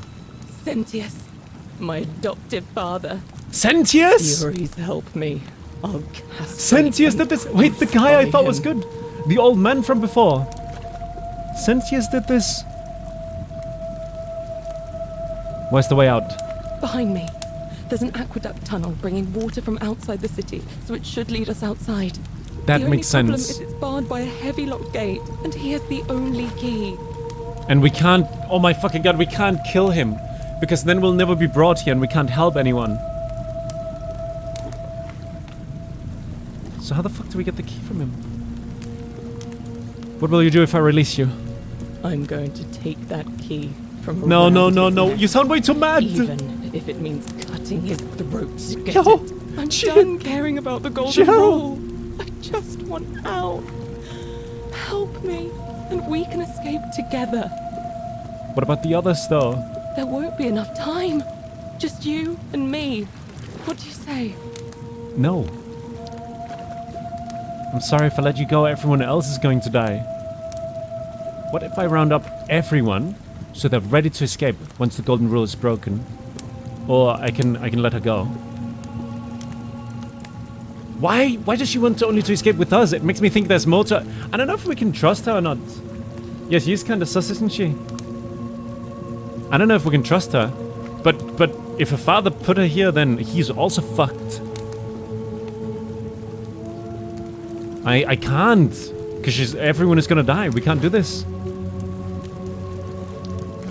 Sentius, my adoptive father. Sentius? Furies help me. I'll cast Sentius did this. Wait, the guy I thought was good. The old man from before. Sentius did this. Where's the way out? Behind me. There's an aqueduct tunnel bringing water from outside the city, so it should lead us outside. That the makes only problem sense. is it's barred by a heavy locked gate, and he has the only key. And we can't. Oh my fucking god, we can't kill him. Because then we'll never be brought here and we can't help anyone. So how the fuck do we get the key from him? What will you do if I release you? I'm going to take that key from No, around no, no, his no. neck, You sound way too mad. even if it means cutting his throat to get No, it. I'm done caring about the golden rule. I just want out. Help me, and we can escape together. What about the others, though? There won't be enough time. Just you and me. What do you say? No. I'm sorry if I let you go. Everyone else is going to die. What if I round up everyone so they're ready to escape once the golden rule is broken? Or I can let her go. Why does she want to only to escape with us? It makes me think there's more to her. I don't know if we can trust her or not. Yeah, she's kind of sus, isn't she? I don't know if we can trust her. But if her father put her here, then he's also fucked. I can't. Because everyone is gonna die. We can't do this.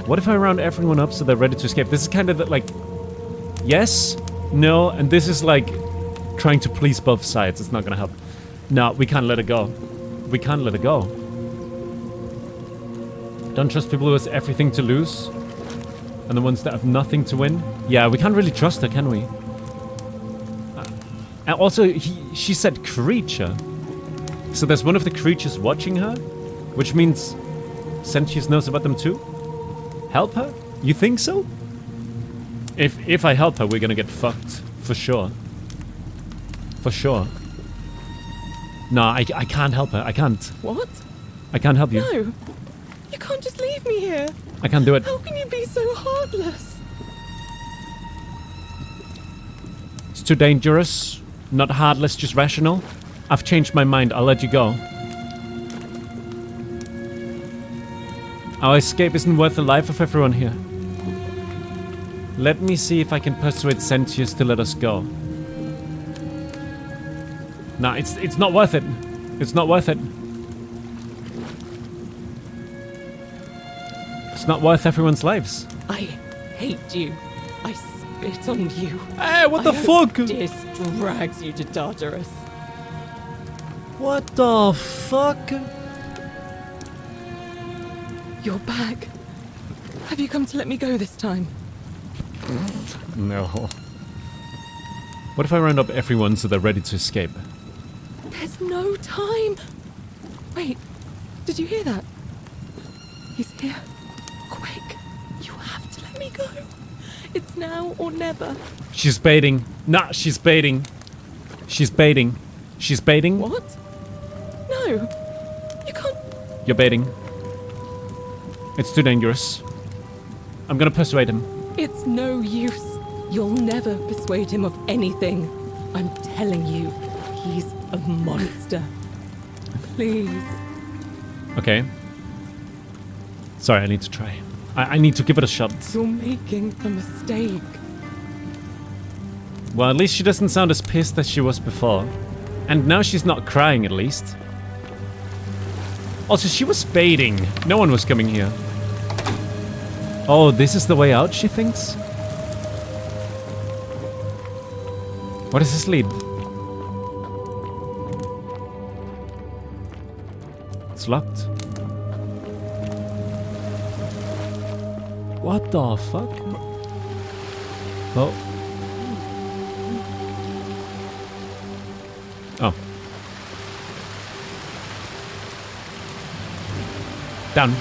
What if I round everyone up so they're ready to escape? This is kind of like... Yes, no, and this is like... trying to please both sides. It's not gonna help. No, we can't let it go. We can't let it go. Don't trust people who has everything to lose. And the ones that have nothing to win. Yeah, we can't really trust her, can we? And also, she said creature. So there's one of the creatures watching her, which means Sentius knows about them too? Help her? You think so? If I help her, we're gonna get fucked. For sure. For sure. No, I can't help her. I can't. What? I can't help you. No. You can't just leave me here. I can't do it. How can you be so heartless? It's too dangerous. Not heartless, just rational. I've changed my mind. I'll let you go. Our escape isn't worth the life of everyone here. Let me see if I can persuade Sentius to let us go. Nah, it's not worth it. It's not worth it. It's not worth everyone's lives. I hate you. I spit on you. Hey, what the fuck? This drags you to Tartarus. What the fuck? You're back. Have you come to let me go this time? No. What if I round up everyone so they're ready to escape? There's no time. Wait, did you hear that? He's here. Quick, you have to let me go. It's now or never. She's baiting. Nah, she's baiting. She's baiting. She's baiting. What? No, you can't. You're baiting. It's too dangerous. I'm gonna persuade him. It's no use. You'll never persuade him of anything. I'm telling you, he's a monster. Please. Okay. Sorry, I need to try. I need to give it a shot. You're making a mistake. Well, at least she doesn't sound as pissed as she was before. And now she's not crying, at least. Also, she was baiting. No one was coming here. Oh, this is the way out, she thinks? What does this lead? It's locked. What the fuck? Oh. Oh. Down.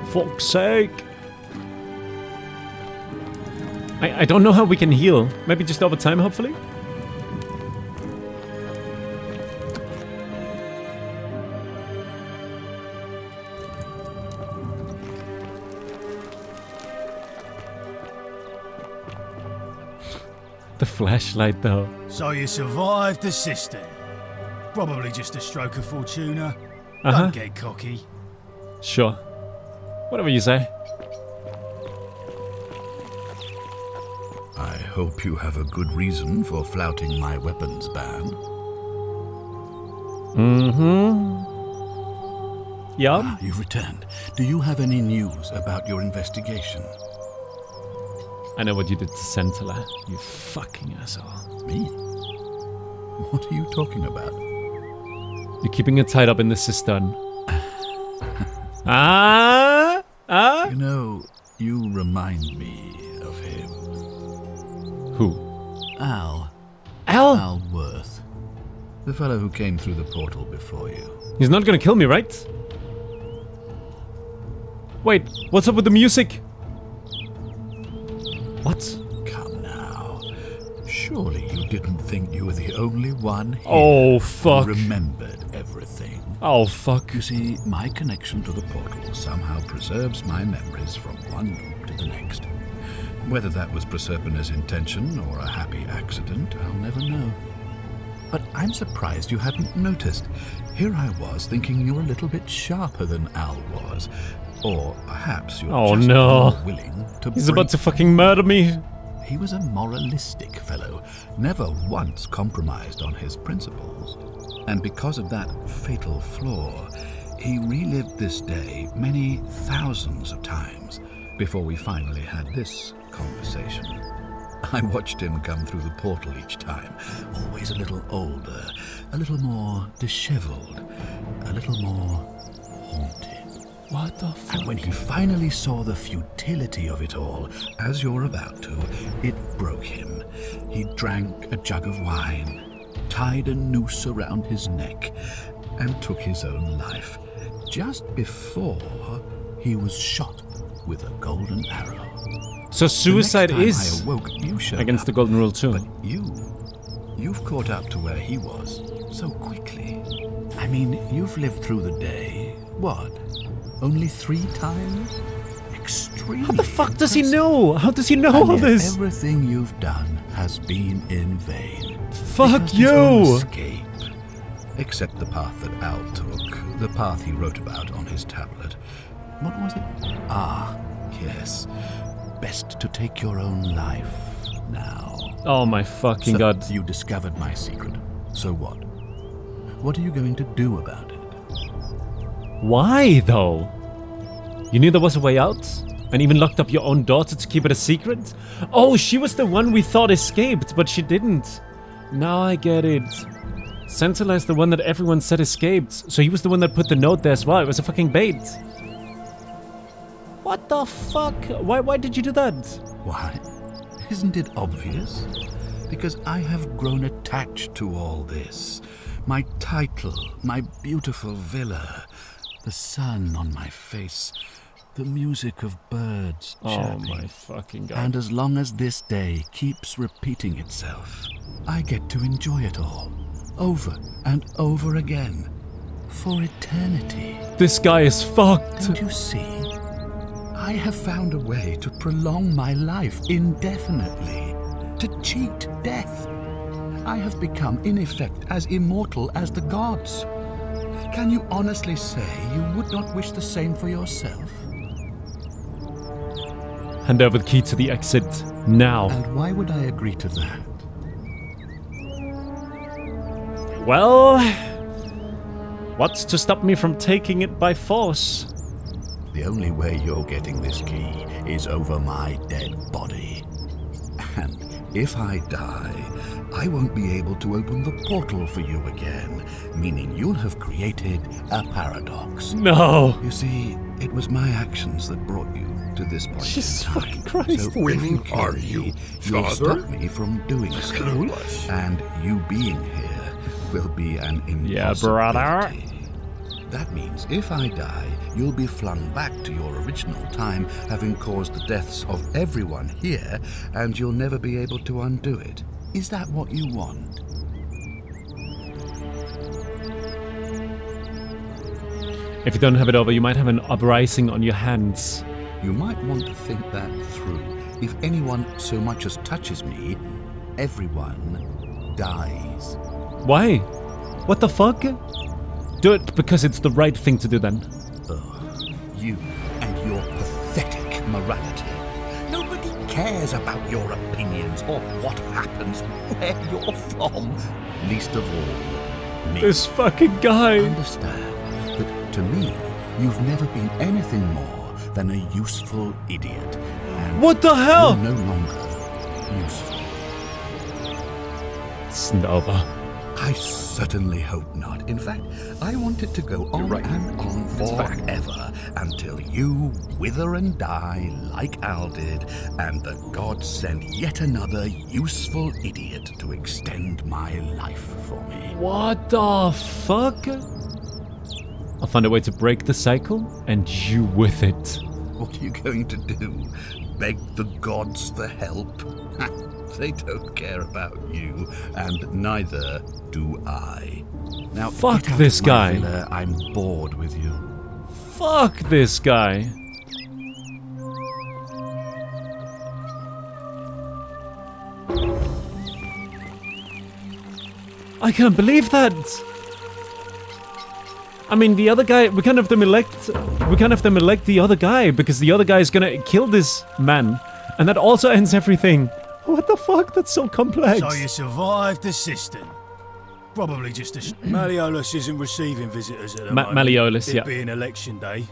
Fuck's sake. I don't know how we can heal. Maybe just over time, hopefully? The flashlight, though. So you survived the cistern. Probably just a stroke of fortuna. Uh-huh. Don't get cocky. Sure. Whatever you say. I hope you have a good reason for flouting my weapons ban. Mm-hmm. Yeah. You've returned. Do you have any news about your investigation? I know what you did to Centilla, you fucking asshole. Me? What are you talking about? You're keeping her tied up in the cistern. You know, you remind me of him. Who? Al. Al? Al Worth. The fellow who came through the portal before you. He's not gonna kill me, right? Wait, what's up with the music? What? Come now. Surely you didn't think you were the only one here Oh, fuck. who remembered everything. Oh, fuck. You see, my connection to the portal somehow preserves my memories from one loop to the next. Whether that was Proserpina's intention or a happy accident, I'll never know. But I'm surprised you hadn't noticed. Here I was thinking you were a little bit sharper than Al was. Or perhaps you're just more willing to He's about to fucking murder me. He was a moralistic fellow, never once compromised on his principles. And because of that fatal flaw, he relived this day many thousands of times before we finally had this conversation. I watched him come through the portal each time, always a little older, a little more disheveled, a little more haunted. What the fuck? And when he finally saw the futility of it all, as you're about to, it broke him. He drank a jug of wine, tied a noose around his neck, and took his own life, just before he was shot with a golden arrow. So suicide is I awoke, you against the golden rule too. But you've caught up to where he was so quickly. I mean, you've lived through the day, what, only 3 times? Extremely How the fuck does he know? How does he know all this? Everything you've done has been in vain. Fuck you! Escape. Except the path that Al took, the path he wrote about on his tablet. What was it? Ah, yes. Best to take your own life now. Oh my fucking god. You discovered my secret. So what? What are you going to do about it? Why, though? You knew there was a way out? And even locked up your own daughter to keep it a secret? Oh, she was the one we thought escaped, but she didn't. Now I get it. Santala is the one that everyone said escaped, so he was the one that put the note there as well. It was a fucking bait. What the fuck? Why did you do that? Why? Isn't it obvious? Because I have grown attached to all this. My title, my beautiful villa, the sun on my face, the music of birds chirping. Oh my fucking god. And as long as this day keeps repeating itself, I get to enjoy it all, over and over again, for eternity. This guy is fucked. Don't you see? I have found a way to prolong my life indefinitely, to cheat death. I have become, in effect, as immortal as the gods. Can you honestly say you would not wish the same for yourself? Hand over the key to the exit, now. And why would I agree to that? Well, what's to stop me from taking it by force? The only way you're getting this key is over my dead body. And if I die, I won't be able to open the portal for you again, meaning you'll have created a paradox. No! You see, it was my actions that brought you to this point. Jesus in time. fucking Christ. So When are you, you'll father? stop me from doing so. Clueless. And you being here will be an impossibility. Yeah, brother. That means if I die, you'll be flung back to your original time, having caused the deaths of everyone here, and you'll never be able to undo it. Is that what you want? If you don't have it over, you might have an uprising on your hands. You might want to think that through. If anyone so much as touches me, everyone dies. Why? What the fuck? Do it because it's the right thing to do then. Oh, you and your pathetic morality. Nobody cares about your opinions or what happens, where you're from. Least of all, me. This fucking guy. Understand that to me, you've never been anything more than a useful idiot. And what the hell? You're no longer useful. It's over. I certainly hope not. In fact, I want it to go on and on forever until you wither and die like Al did, and the gods send yet another useful idiot to extend my life for me. What the fuck? I'll find a way to break the cycle, and you with it. What are you going to do? Beg the gods for help? They don't care about you, and neither do I. Now, fuck get out this of my guy. villa. I'm bored with you. Fuck this guy. I can't believe that. I mean, the other guy, we can't have them elect the other guy, because the other guy is gonna kill this man, and that also ends everything. What the fuck? That's so complex. So you survived the system. Probably just a... Malleolus isn't receiving visitors at the moment. Malleolus, yeah. It being election day.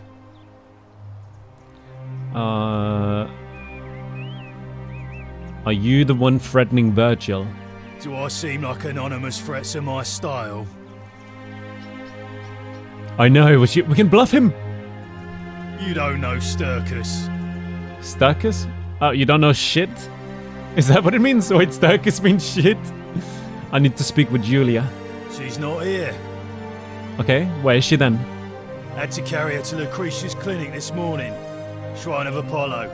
Are you the one threatening Virgil? Do I seem like anonymous threats to my style? I know, we can bluff him. You don't know Sturkus. Sturkus? Oh, you don't know shit? Is that what it means? Wait, Sturkus means shit? I need to speak with Julia. She's not here. Okay, where is she then? Had to carry her to Lucretia's clinic this morning. Shrine of Apollo.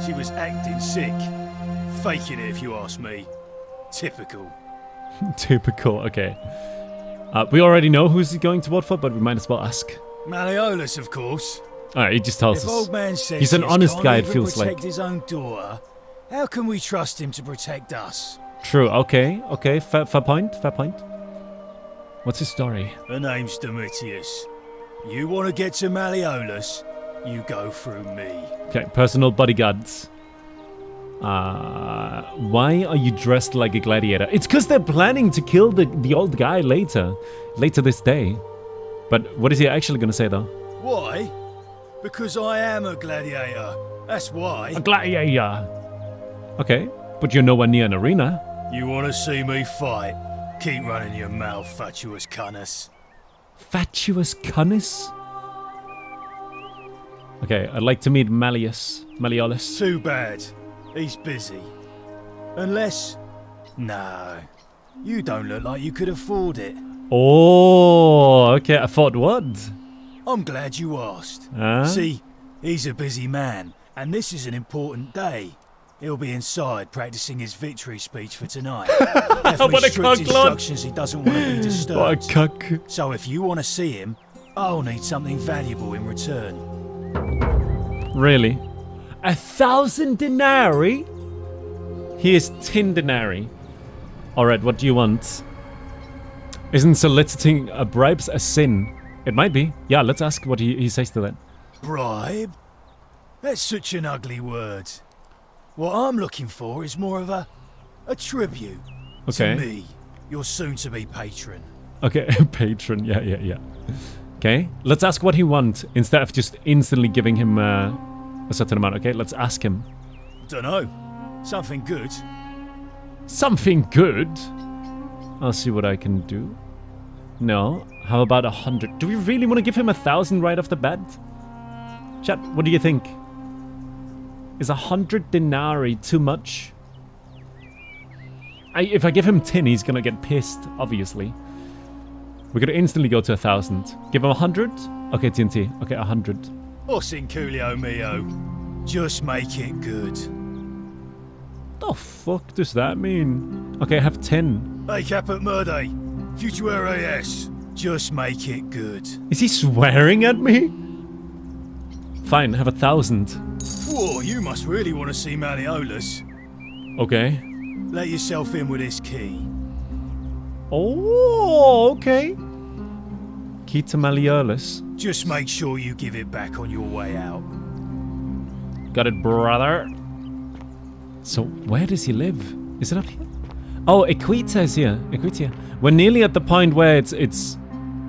She was acting sick. Faking it, if you ask me. Typical. Typical, okay. We already know who's he going to vote for, but we might as well ask. Malleolus, of course. Alright, he just tells if us. Old man says he's an honest guy, it even feels like. protect his own daughter, how can we trust him to protect us? True, okay, fair point, fair point. What's his story? Her name's Domitius. You want to get to Malleolus, you go through me. Okay, personal bodyguards. Why are you dressed like a gladiator? It's because they're planning to kill the old guy later this day. But what is he actually going to say, though? Why? Because I am a gladiator. That's why. A gladiator. Okay, but you're nowhere near an arena. You want to see me fight? Keep running your mouth, fatuous cunnis. Fatuous cunnis? Okay, I'd like to meet Malleolus. Too bad. He's busy. Unless... No. You don't look like you could afford it. Oh, okay. Afford what? I'm glad you asked. Huh? See, he's a busy man, and this is an important day. He'll be inside practicing his victory speech for tonight. What a strict cuck, instructions he doesn't want to be disturbed. What a cuck. So if you want to see him, I'll need something valuable in return. Really? 1,000 denarii? Here's 10 denarii. Alright, what do you want? Isn't soliciting bribes a sin? It might be. Yeah, let's ask what he says to that. Bribe? That's such an ugly word. What I'm looking for is more of a tribute Okay. to me, your soon-to-be patron. Okay, patron. Yeah. Okay, let's ask what he wants instead of just instantly giving him a certain amount. Okay, let's ask him. Dunno. Something good. Something good? I'll see what I can do. No. How about 100? Do we really want to give him 1,000 right off the bat? Chat, what do you think? Is 100 denarii too much? If I give him 10, he's gonna get pissed, obviously. We're gonna instantly go to 1,000. Give him 100? Okay, TNT. Okay, 100. Os in Coolio mio. Just make it good. The fuck does that mean? Okay, I have 10. Hey, Caput Murde. Futuere es. Just make it good. Is he swearing at me? Fine, have 1,000. Whoa, you must really want to see Malleolus. Okay. Let yourself in with this key. Oh, okay. Key to Malleolus. Just make sure you give it back on your way out. Got it, brother. So, where does he live? Is it up here? Oh, Equita is here. Equita. We're nearly at the point where it's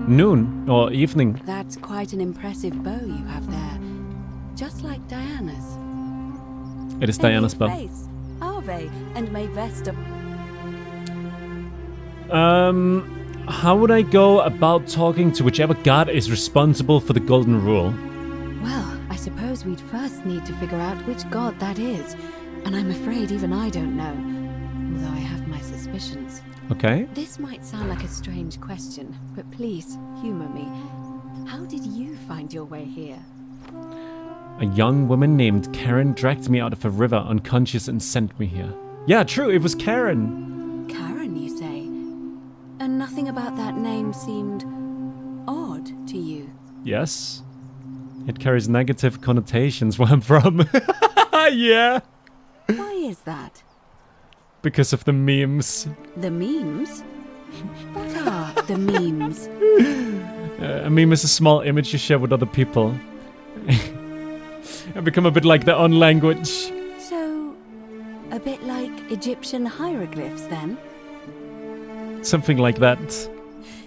noon or evening. That's quite an impressive bow you have there. Just like Diana's. It is Diana's bow. Ave and may Vesta. How would I go about talking to whichever god is responsible for the golden rule? Well, I suppose we'd first need to figure out which god that is. And I'm afraid even I don't know. Although I have my suspicions. Okay. This might sound like a strange question, but please, humor me. How did you find your way here? A young woman named Karen dragged me out of a river unconscious and sent me here. Yeah, true, it was Karen. Karen, you say? And nothing about that name seemed odd to you? Yes. It carries negative connotations where I'm from. Yeah. Why is that? Because of the memes. The memes? What are the memes? A meme is a small image you share with other people. And become a bit like their own language. So, a bit like Egyptian hieroglyphs then? Something like that.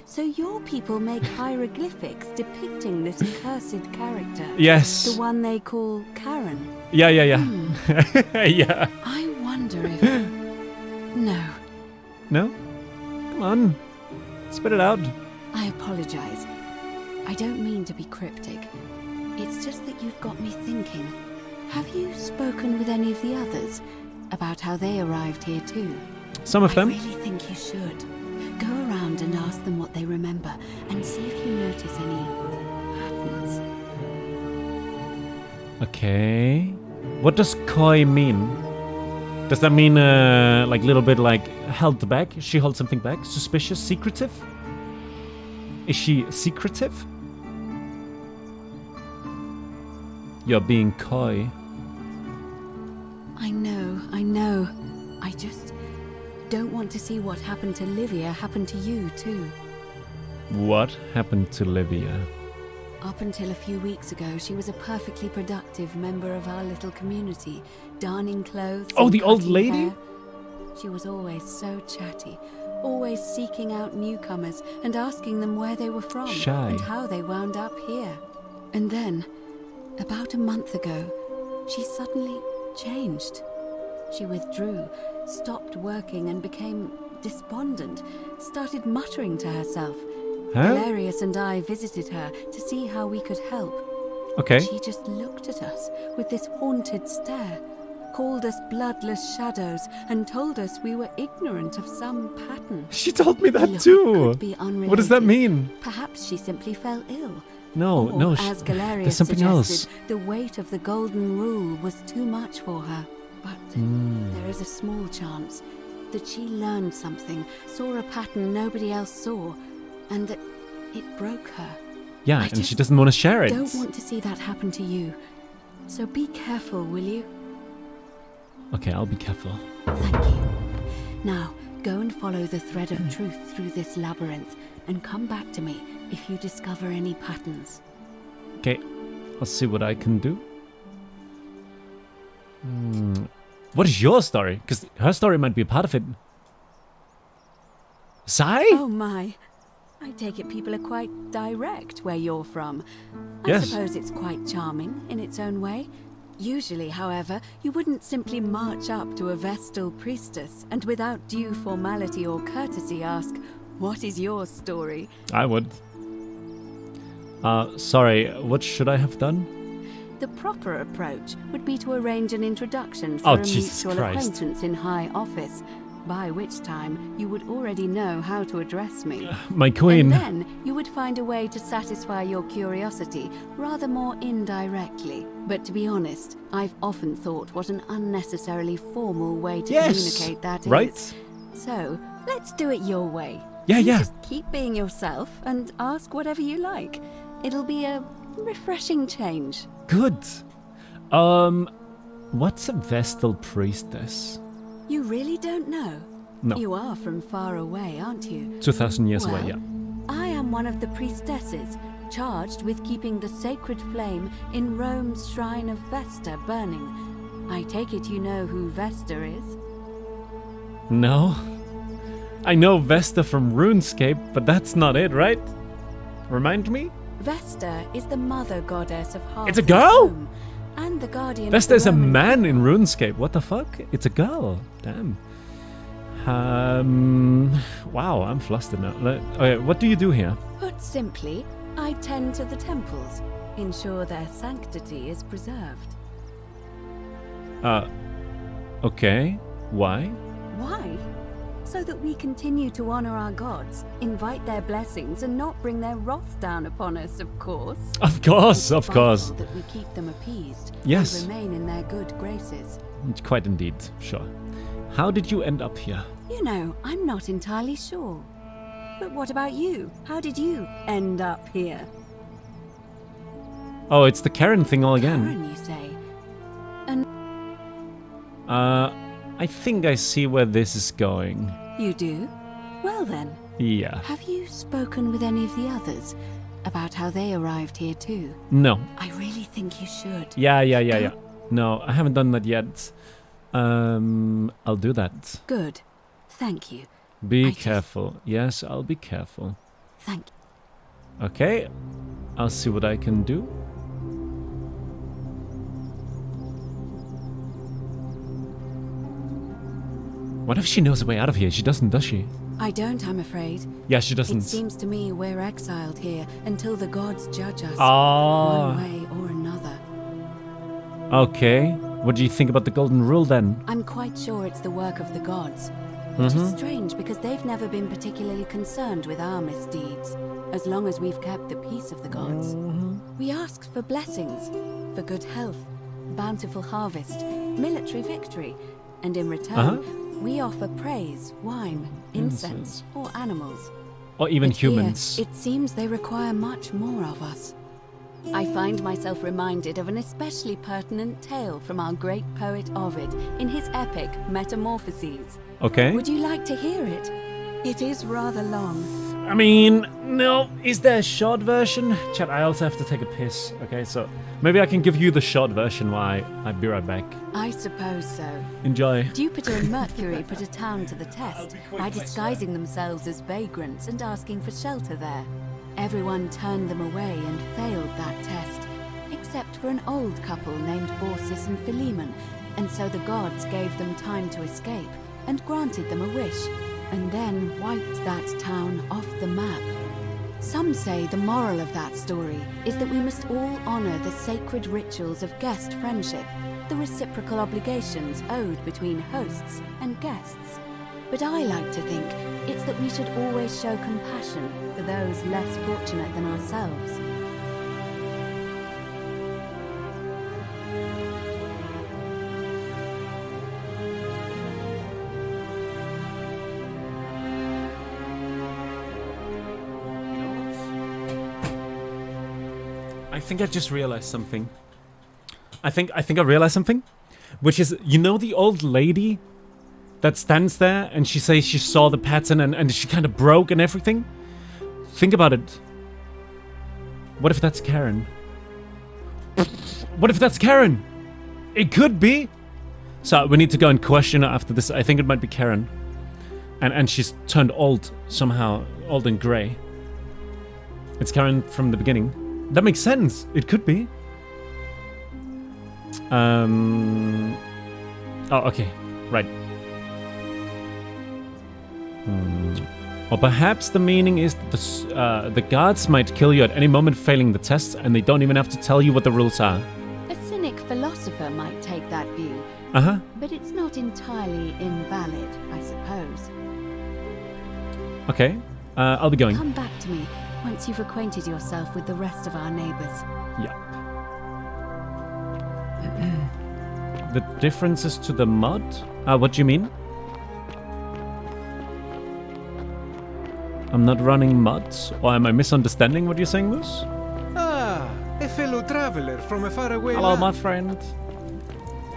So your people make hieroglyphics depicting this cursed character? Yes. The one they call Karen? Yeah. Yeah. I wonder if... No. No? Come on. Spit it out. I apologize. I don't mean to be cryptic. It's just that you've got me thinking. Have you spoken with any of the others about how they arrived here too? Some of them. I really think you should. Go around and ask them what they remember and see if you notice any patterns. Okay. What does coy mean? Does that mean like little bit like held back? She holds something back? Suspicious? Secretive? Is she secretive? You're being coy. I know. I just don't want to see what happened to Livia happen to you too. What happened to Livia? Up until a few weeks ago, she was a perfectly productive member of our little community, darning clothes. Oh, and the old cutting lady? hair. She was always so chatty, always seeking out newcomers and asking them where they were from Shy. and how they wound up here. And then, about a month ago, she suddenly changed. She withdrew, stopped working and became despondent, started muttering to herself. Huh? Galerius and I visited her to see how we could help. Okay. She just looked at us with this haunted stare, called us bloodless shadows, and told us we were ignorant of some pattern. She told me that Look, too. Could be What does that unrelated. mean? Perhaps she simply fell ill. No, Or, no. as Galerius There's something suggested, else. the weight of the golden rule was too much for her. But there is a small chance that she learned something, saw a pattern nobody else saw, and that it broke her. Yeah, I and she just doesn't want to share it. Don't want to see that happen to you. So be careful, will you? Okay, I'll be careful. Thank you. Now, go and follow the thread of truth through this labyrinth, and come back to me if you discover any patterns. Okay, I'll see what I can do. What is your story? Because her story might be a part of it. Sai? Oh my. I take it people are quite direct where you're from. Yes. I suppose it's quite charming in its own way. Usually, however, you wouldn't simply march up to a Vestal priestess and without due formality or courtesy ask, "What is your story?" I would. Sorry, what should I have done? The proper approach would be to arrange an introduction for Oh, a Jesus mutual Christ. acquaintance in high office, by which time you would already know how to address me. My queen. And then you would find a way to satisfy your curiosity rather more indirectly. But to be honest, I've often thought what an unnecessarily formal way to communicate that right? is. So, let's do it your way. Yeah, You yeah. Just keep being yourself and ask whatever you like. It'll be a refreshing change. Good. What's a Vestal priestess? You really don't know? No. You are from far away, aren't you? 2,000 years away, Well, yeah. I am one of the priestesses, charged with keeping the sacred flame in Rome's shrine of Vesta burning. I take it you know who Vesta is? No. I know Vesta from RuneScape, but that's not it, right? Remind me? Vesta is the mother goddess of hearth It's a and girl? home, and the guardian of Vesta the is a Roman man in RuneScape. What the fuck? It's a girl. Damn. Wow, I'm flustered now. Okay, what do you do here? Put simply, I tend to the temples, ensure their sanctity is preserved. Okay. Why? Why? So that we continue to honor our gods, invite their blessings, and not bring their wrath down upon us, of course. Of course, of Vital course. that we keep them appeased Yes. and remain in their good graces. Quite indeed, sure. How did you end up here? You know, I'm not entirely sure. But what about you? How did you end up here? Oh, it's the Karen thing all again. Karen, you say? And I think I see where this is going. you do? Well then, Yeah. have you spoken with any of the others about how they arrived here too? No. I really think you should. Yeah. No, I haven't done that yet. I'll do that. Good. Thank you. Be careful. Yes, I'll be careful. Thank you. Okay. I'll see what I can do. What if she knows a way out of here? She doesn't, does she? I don't, I'm afraid. Yeah, she doesn't. It seems to me we're exiled here until the gods judge us. Ah. One way or another. Okay. What do you think about the golden rule then? I'm quite sure it's the work of the gods. Which is strange because they've never been particularly concerned with our misdeeds, as long as we've kept the peace of the gods. We asked for blessings, for good health, bountiful harvest, military victory, and in return, we offer praise, wine, incense, or animals. Or even But humans. Here, it seems they require much more of us. I find myself reminded of an especially pertinent tale from our great poet Ovid in his epic Metamorphoses. Okay. Would you like to hear it? It is rather long. I mean, no. Is there a short version? Chat, I also have to take a piss. Okay, so maybe I can give you the short version while I'll be right back. I suppose so. Enjoy. Jupiter and Mercury put a town to the test by disguising themselves as vagrants and asking for shelter there. Everyone turned them away and failed that test, except for an old couple named Baucis and Philemon, and so the gods gave them time to escape and granted them a wish, and then wiped that town off the map. Some say the moral of that story is that we must all honor the sacred rituals of guest friendship, the reciprocal obligations owed between hosts and guests. But I like to think it's that we should always show compassion for those less fortunate than ourselves. I think I just realized something. I think I realized something, which is, you know, the old lady that stands there and she says she saw the pattern and she kind of broke and everything. Think about it. What if that's Karen? What if that's Karen? It could be. So we need to go and question her after this. I think it might be Karen. And she's turned old somehow, old and grey. It's Karen from the beginning. That makes sense. It could be. Oh, okay. Right. Or perhaps the meaning is that the guards might kill you at any moment failing the test, and they don't even have to tell you what the rules are. A cynic philosopher might take that view. But it's not entirely invalid, I suppose. Okay. I'll be going. Come back to me once you've acquainted yourself with the rest of our neighbors. Yeah. The differences to the mud? What do you mean? I'm not running mud? Or am I misunderstanding what you're saying, Moose? Ah, a fellow traveler from a faraway Hello, land. my friend.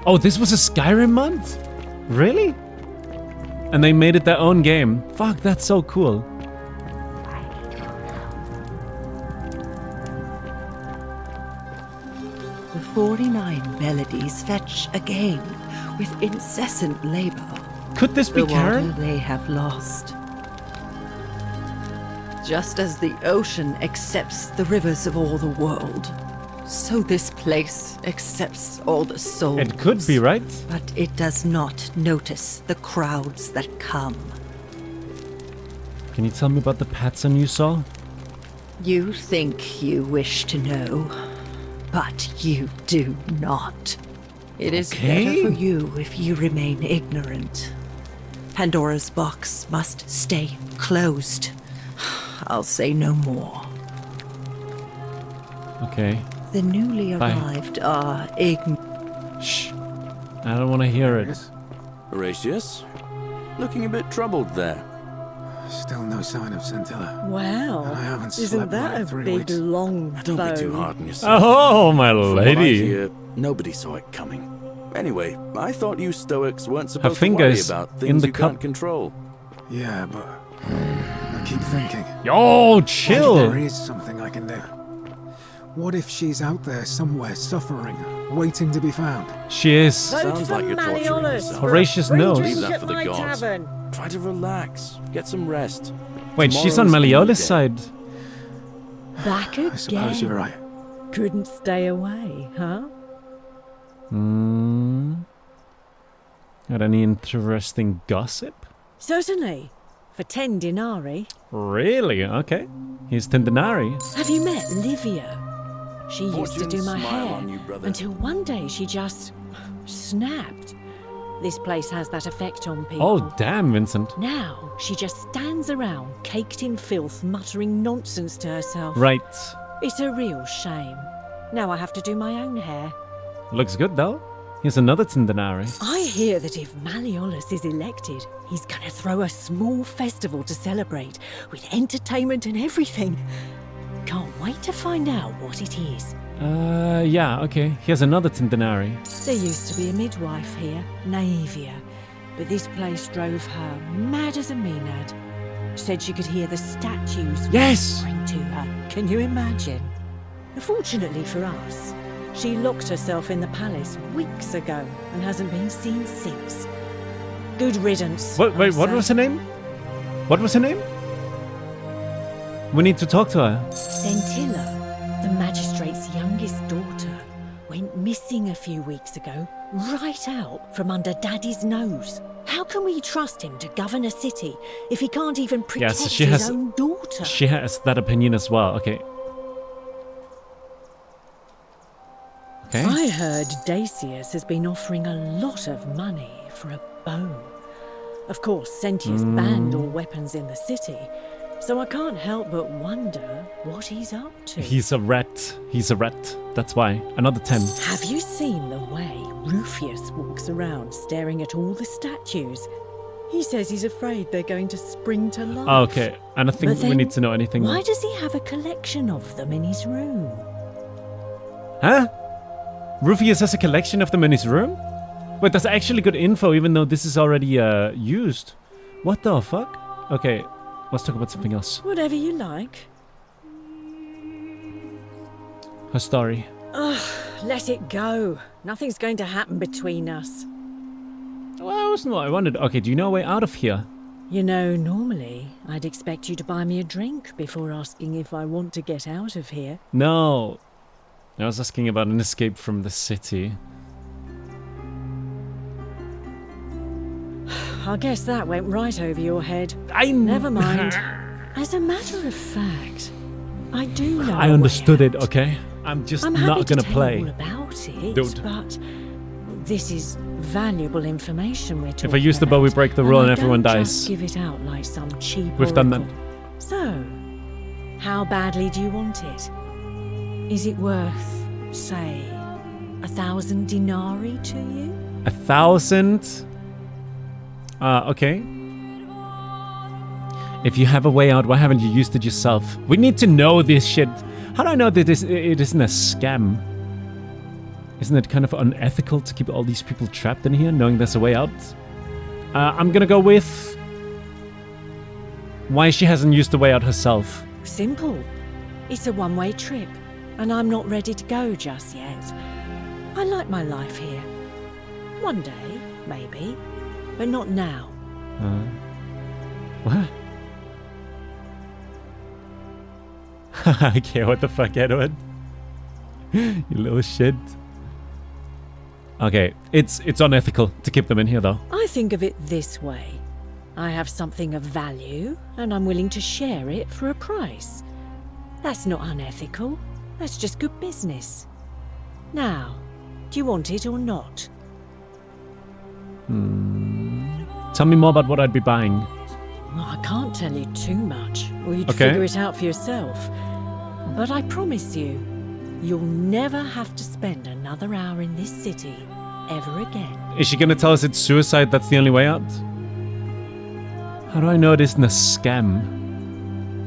Oh, this was a Skyrim mod? Really? And they made it their own game. Fuck, that's so cool. The 49 melodies fetch again with incessant labor. Could this be the Karen? water they have lost. Just as the ocean accepts the rivers of all the world, so this place accepts all the souls. It could be, right? But it does not notice the crowds that come. Can you tell me about the pattern you saw? You think you wish to know, but you do not. It is better for you if you remain ignorant. Pandora's box must stay closed. I'll say no more. Okay. The newly Bye. arrived are ignorant. Shh. I don't want to hear it. Horatius? Looking a bit troubled there. Still no sign of Scintilla. Wow. And I haven't Isn't slept that like a 3 big weeks. long Don't bone? be too hard on yourself. Oh, my From what I lady. hear, nobody saw it coming. Anyway, I thought you Stoics weren't Her supposed to worry fingers about in things the you cup. can't control. Yeah, but I keep thinking. Yo, chill. What if there is something I can do? What if she's out there somewhere suffering, waiting to be found? She is. Sounds like you're torturing yourself. Horatius knows. Leave that for the gods. Try to relax. Get some rest. Wait, she's on Tomorrow's a new Malleolus' day. side. Back again. I suppose you're right. Couldn't stay away, huh? Got any interesting gossip? Certainly. For 10 denarii. Really? Okay. Here's 10 denarii. Have you met Livia? She used to do my smile hair on you, brother. until one day she just snapped. This place has that effect on people. Oh, damn, Vincent. Now she just stands around, caked in filth, muttering nonsense to herself. Right. It's a real shame. Now I have to do my own hair. Looks good, though. Here's another 10 denarii. I hear that if Malleolus is elected, he's gonna throw a small festival to celebrate, with entertainment and everything. Can't wait to find out what it is. Yeah, okay. Here's another 10 denarii. There used to be a midwife here, Naevia, but this place drove her mad as a maenad. Said she could hear the statues whispering to her. Can you imagine? Fortunately for us, she locked herself in the palace weeks ago and hasn't been seen since. Good riddance. Wait, what was her name? What was her name? We need to talk to her. Centilla, the magistrate's youngest daughter, went missing a few weeks ago, right out from under Daddy's nose. How can we trust him to govern a city if he can't even protect his own daughter? She has that opinion as well. Okay. Okay. I heard Dacius has been offering a lot of money for a bow. Of course, Sentius banned all weapons in the city, so I can't help but wonder what he's up to. He's a rat. He's a rat. That's why. Another 10. Have you seen the way Rufius walks around staring at all the statues? He says he's afraid they're going to spring to life. Okay, and I think we need to know anything. Why does he have a collection of them in his room? Huh? Rufius has a collection of them in his room? Wait, that's actually good info, even though this is already used. What the fuck? Okay, let's talk about something else. Whatever you like. Her story. Ugh, let it go. Nothing's going to happen between us. Well, that wasn't what I wanted. Okay, do you know a way out of here? You know, normally, I'd expect you to buy me a drink before asking if I want to get out of here. No. I was asking about an escape from the city. I guess that went right over your head. Never mind. As a matter of fact, I do know. I understood it, okay? I'm just not gonna play. All about it, Dude. But this is valuable information we're talking If I use the bow, we break the rule and everyone don't dies. Just give it out like some cheap. We've done that. So, how badly do you want it? Is it worth, say, 1,000 denarii to you? 1,000? Okay. If you have a way out, why haven't you used it yourself? We need to know this shit. How do I know that it isn't a scam? Isn't it kind of unethical to keep all these people trapped in here, knowing there's a way out? I'm gonna go with why she hasn't used the way out herself. Simple. It's a one-way trip, and I'm not ready to go just yet. I like my life here. One day, maybe, but not now. What? Okay, what the fuck, Edward? You little shit. Okay, it's unethical to keep them in here, though. I think of it this way. I have something of value, and I'm willing to share it for a price. That's not unethical. That's just good business. Now, do you want it or not? Tell me more about what I'd be buying. Well, I can't tell you too much, or you'd Okay. figure it out for yourself. But I promise you, you'll never have to spend another hour in this city ever again. Is she gonna tell us it's suicide that's the only way out? How do I know it isn't a scam?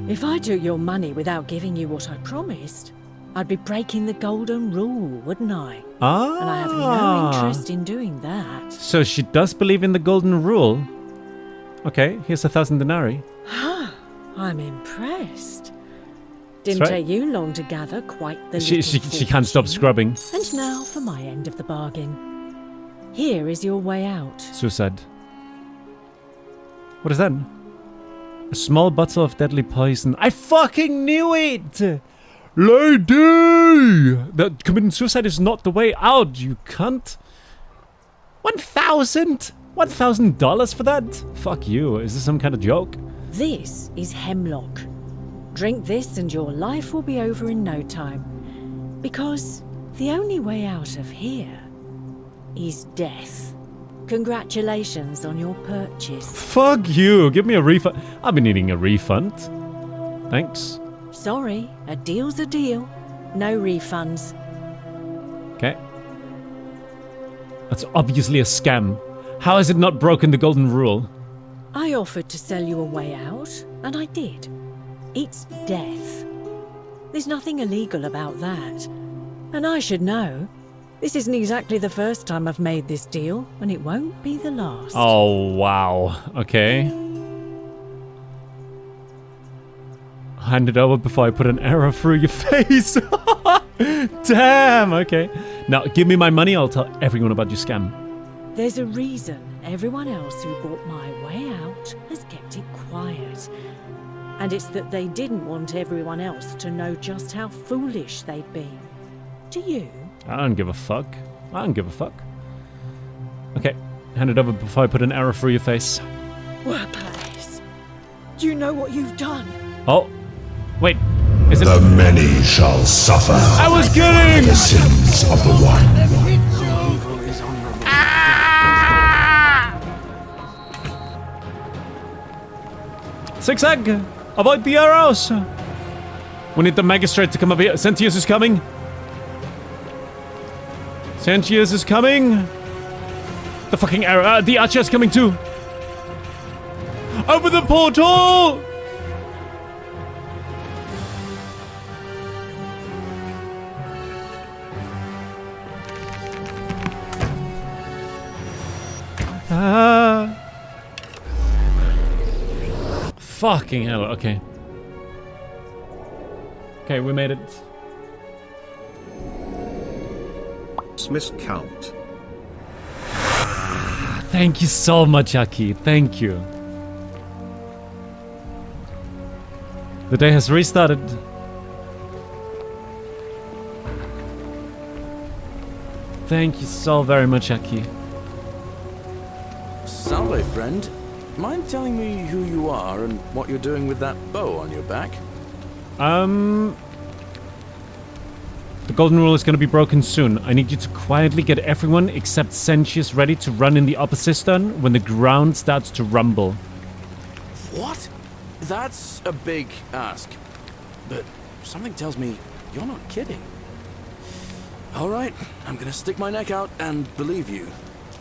If I took your money without giving you what I promised, I'd be breaking the golden rule, wouldn't I? Ah. And I have no interest in doing that. So she does believe in the golden rule. Okay, here's 1,000 denarii. I'm impressed. Didn't right. take you long to gather quite the She can't stop scrubbing. And now for my end of the bargain. Here is your way out. Suicide. What is that? A small bottle of deadly poison. I fucking knew it! Lady! That committing suicide is not the way out, you cunt. 1,000? $1,000 for that? Fuck you. Is this some kind of joke? This is hemlock. Drink this and your life will be over in no time. Because the only way out of here is death. Congratulations on your purchase. Fuck you! Give me a refund. I've been needing a refund. Thanks. Sorry, a deal's a deal. No refunds. Okay. That's obviously a scam. How has it not broken the golden rule? I offered to sell you a way out, and I did. It's death. There's nothing illegal about that. And I should know. This isn't exactly the first time I've made this deal, and it won't be the last. Oh, wow. Okay. Hand it over before I put an arrow through your face. Damn, okay. Now, give me my money, I'll tell everyone about your scam. There's a reason everyone else who bought my way out has kept it quiet. And it's that they didn't want everyone else to know just how foolish they'd been. Do you? I don't give a fuck. I don't give a fuck. Okay, hand it over before I put an arrow through your face. Workplace. Do you know what you've done? Oh, wait. Is it? The many shall suffer. I was kidding! The sins of the one. Zigzag! Avoid the arrows! We need the magistrate to come up here. Sentius is coming. Sentius is coming. The fucking arrow. The archer is coming too. Open the portal! Fucking hell, okay. Okay, we made it. Smith count. Thank you so much, Aki. Thank you. The day has restarted. Thank you so very much, Aki. Salve, friend. Mind telling me who you are and what you're doing with that bow on your back? The golden rule is going to be broken soon. I need you to quietly get everyone except Sentius ready to run in the upper cistern when the ground starts to rumble. What? That's a big ask. But something tells me you're not kidding. Alright, I'm gonna stick my neck out and believe you.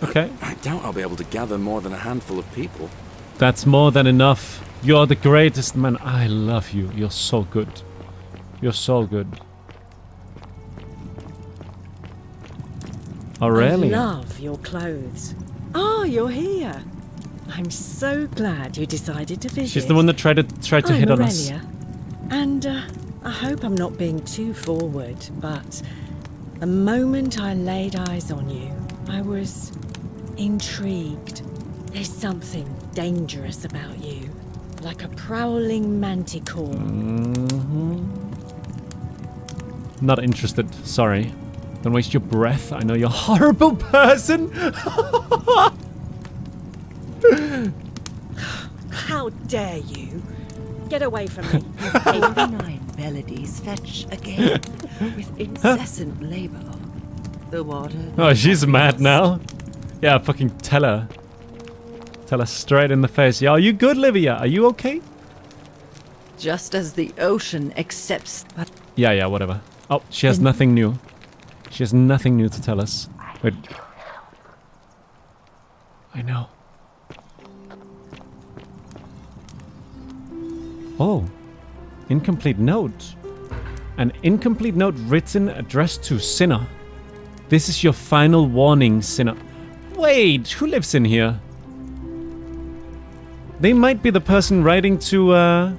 Okay. I doubt I'll be able to gather more than a handful of people. That's more than enough. You're the greatest man. I love you. You're so good. You're so good. Aurelia. I love your clothes. Oh, you're here. I'm so glad you decided to visit. She's the one that tried to hit on us. And I hope I'm not being too forward, but the moment I laid eyes on you, I was intrigued. There's something dangerous about you, like a prowling manticore. Not interested, sorry. Don't waste your breath. I know you're a horrible person. How dare you? Get away from me. 89 melodies fetch again with incessant labor. The water. Oh, she's mad now. Yeah, fucking tell her. Tell her straight in the face. Yeah, are you good, Livia? Are you okay? Just as the ocean accepts. But yeah, whatever. Oh, she has nothing new. She has nothing new to tell us. Wait. I know. Oh. Incomplete note. An incomplete note written addressed to Sinner. This is your final warning, Sinner. Wait, who lives in here? They might be the person writing to,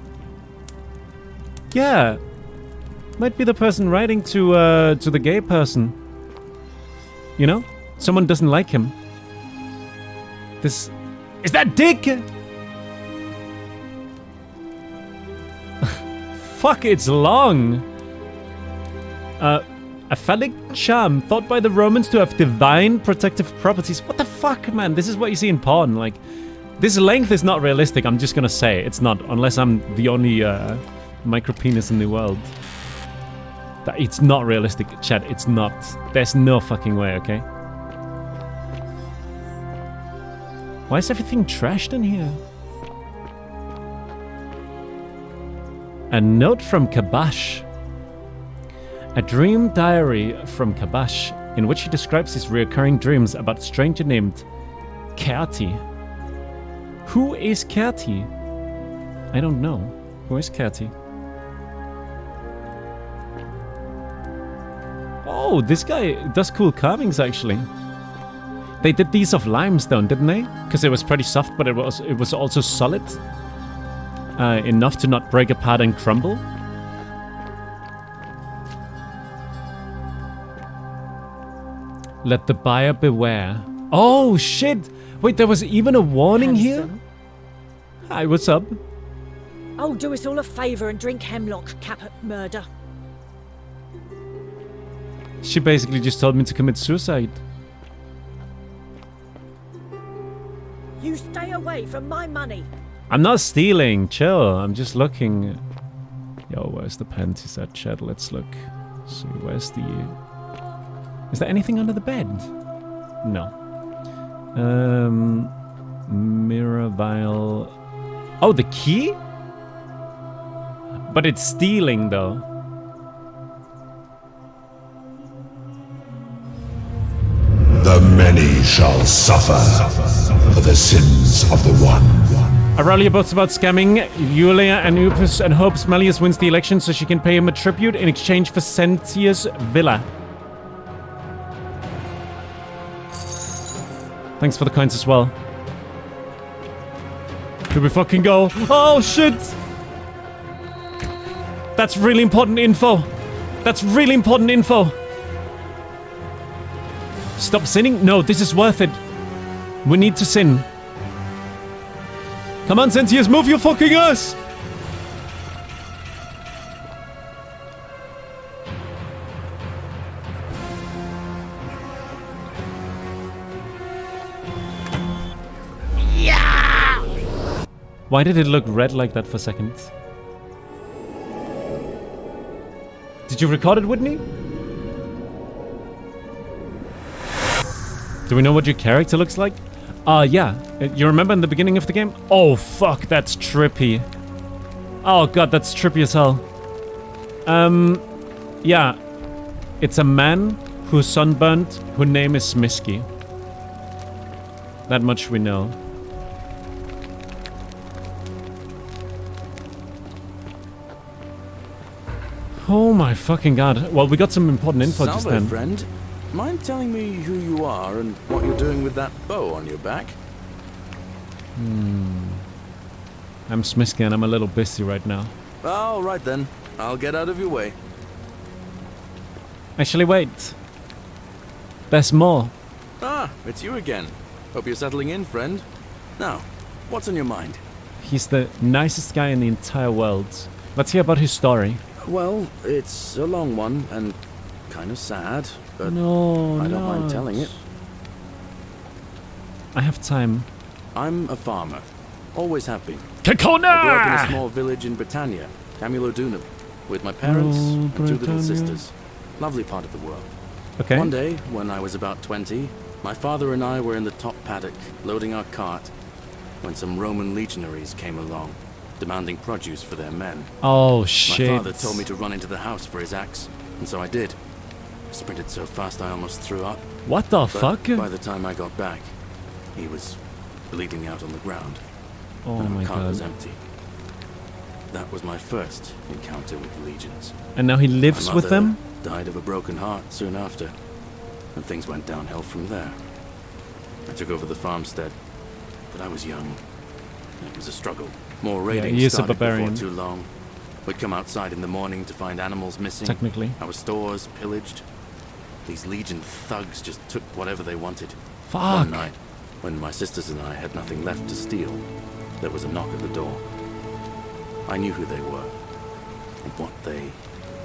yeah. Might be the person writing to the gay person. You know? Someone doesn't like him. This... Is that Dick? Fuck, it's long. A phallic charm thought by the Romans to have divine protective properties. What the fuck, man? This is what you see in porn. Like, this length is not realistic. I'm just gonna say it's not, unless I'm the only micro penis in the world. It's not realistic, chat. It's not. There's no fucking way, okay? Why is everything trashed in here? A note from Kabash. A dream diary from Kabash, in which he describes his recurring dreams about a stranger named Kerti. Who is Kerti? I don't know. Who is Kerti? Oh, this guy does cool carvings, actually. They did these of limestone, didn't they? Because it was pretty soft, but it was also solid. Enough to not break apart and crumble. Let the buyer beware. Oh, shit! Wait, there was even a warning here? Hi, what's up? Oh, do us all a favour and drink hemlock, Caput Murder. She basically just told me to commit suicide. You stay away from my money. I'm not stealing, chill. I'm just looking. Yo, where's the panties at, chat? Let's look. See, where's the... Is there anything under the bed? No. Mirror vial. Oh, the key? But it's stealing, though. The many shall suffer for the sins of the one. Aurelia boasts about scamming Yulia and Upus and hopes Malleus wins the election so she can pay him a tribute in exchange for Sentia's villa. Thanks for the coins as well. Here we fucking go. Oh shit! That's really important info. That's really important info. Stop sinning? No, this is worth it. We need to sin. Come on, Sentius, move your fucking ass! Yeah! Why did it look red like that for a second? Did you record it, Whitney? Do we know what your character looks like? Yeah. You remember in the beginning of the game? Oh, fuck, that's trippy. Oh, God, that's trippy as hell. Yeah. It's a man who's sunburnt, whose name is Smisky. That much we know. Oh my fucking God. Well, we got some important info just then. Friend. Mind telling me who you are and what you're doing with that bow on your back? I'm Smisky and I'm a little busy right now. All right then. I'll get out of your way. Actually, wait. There's more. Ah, it's you again. Hope you're settling in, friend. Now, what's on your mind? He's the nicest guy in the entire world. Let's hear about his story. Well, it's a long one and kind of sad, but no, I don't mind telling it. I have time. I'm a farmer. Always have been. Kakona! I grew up in a small village in Britannia, Camulodunum, with my parents and two little sisters. Lovely part of the world. Okay. One day, when I was about 20, my father and I were in the top paddock, loading our cart, when some Roman legionaries came along, demanding produce for their men. Oh, shit. My father told me to run into the house for his axe, and so I did. I sprinted so fast I almost threw up. What the But fuck? by the time I got back, he was bleeding out on the ground. Oh and my our cart God. was empty. That was my first encounter with the legions. And now he lives My with mother them? died of a broken heart soon after, and things went downhill from there. I took over the farmstead, but I was young. It was a struggle. More raiding he is a started before barbarian. too long. We'd come outside in the morning to find animals missing. Technically. Our stores pillaged. These legion thugs just took whatever they wanted. Fuck. One night, when my sisters and I had nothing left to steal, there was a knock at the door. I knew who they were and what they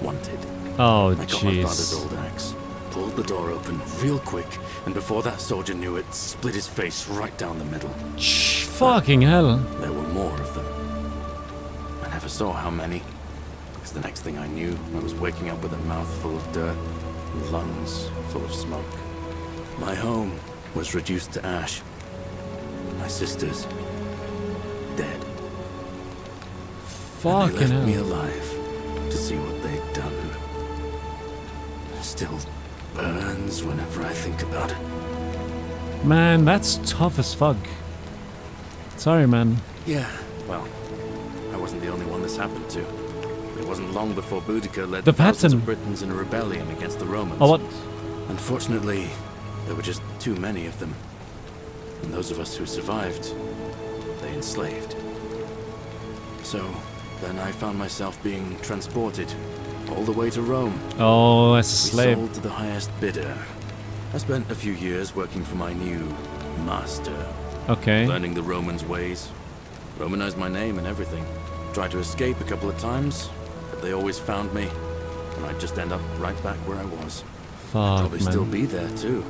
wanted. Oh, I got my father's jeez. old axe, pulled the door open real quick, and before that soldier knew it, split his face right down the middle. Fucking hell. There were more of them. I never saw how many. Because the next thing I knew, I was waking up with a mouth full of dirt and lungs full of smoke. My home was reduced to ash. My sisters, dead. And they left me alive to see what they'd done. It still burns whenever I think about it. Man, that's tough as fuck. Sorry, man. Yeah, well, I wasn't the only one this happened to. It wasn't long before Boudica led The thousands pattern. of Britons in a rebellion against the Romans. Oh, what? Unfortunately, there were just too many of them. And those of us who survived, they enslaved. So, then I found myself being transported all the way to Rome. Oh, as a slave. Sold to the highest bidder. I spent a few years working for my new master. Okay. Learning the Romans' ways. Romanized my name and everything. Tried to escape a couple of times, but they always found me. And I'd just end up right back where I was. Fuck, I'd probably man. still be there too,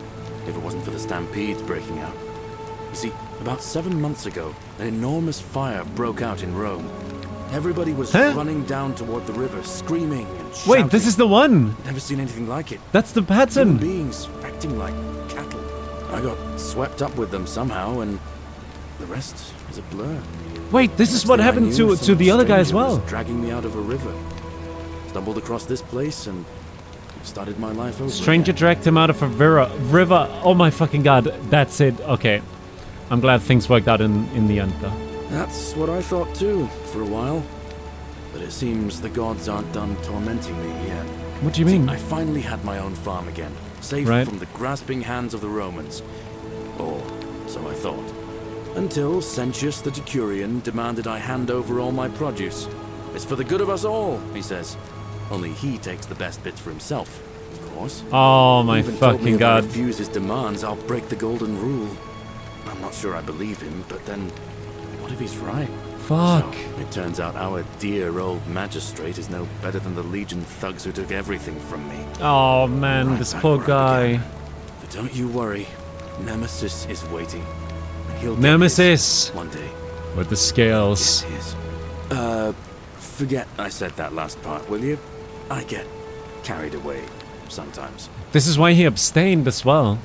if it wasn't for the stampedes breaking out. You see, about 7 months ago, an enormous fire broke out in Rome. Everybody was running down toward the river, screaming and shouting. Wait, this is the one! Never seen anything like it. That's the pattern! Human beings acting like cattle. I got swept up with them somehow, and the rest is a blur. Wait, this is what Next thing I happened knew, to some the other guy as stranger was well. dragging me out of a river. Stumbled across this place and started my life over. Stranger dragged him out of a river. Oh my fucking god, that's it. Okay. I'm glad things worked out in the end, though. That's what I thought too, for a while. But it seems the gods aren't done tormenting me yet. What do you mean? I finally had my own farm again, safe Right. from the grasping hands of the Romans. Or so I thought. Until Sentius the Decurion demanded I hand over all my produce. It's for the good of us all, he says. Only he takes the best bits for himself, of course. Oh my He even told me fucking if I god. refuse his demands, I'll break the golden rule. I'm not sure I believe him, but then, what if he's right? Fuck. So, it turns out our dear old magistrate is no better than the Legion thugs who took everything from me. Oh man, Right this back poor where I began. guy. But don't you worry, Nemesis is waiting. And he'll get Nemesis! his one day. With the scales. Yes, forget I said that last part, will you? I get carried away sometimes. This is why he abstained as well.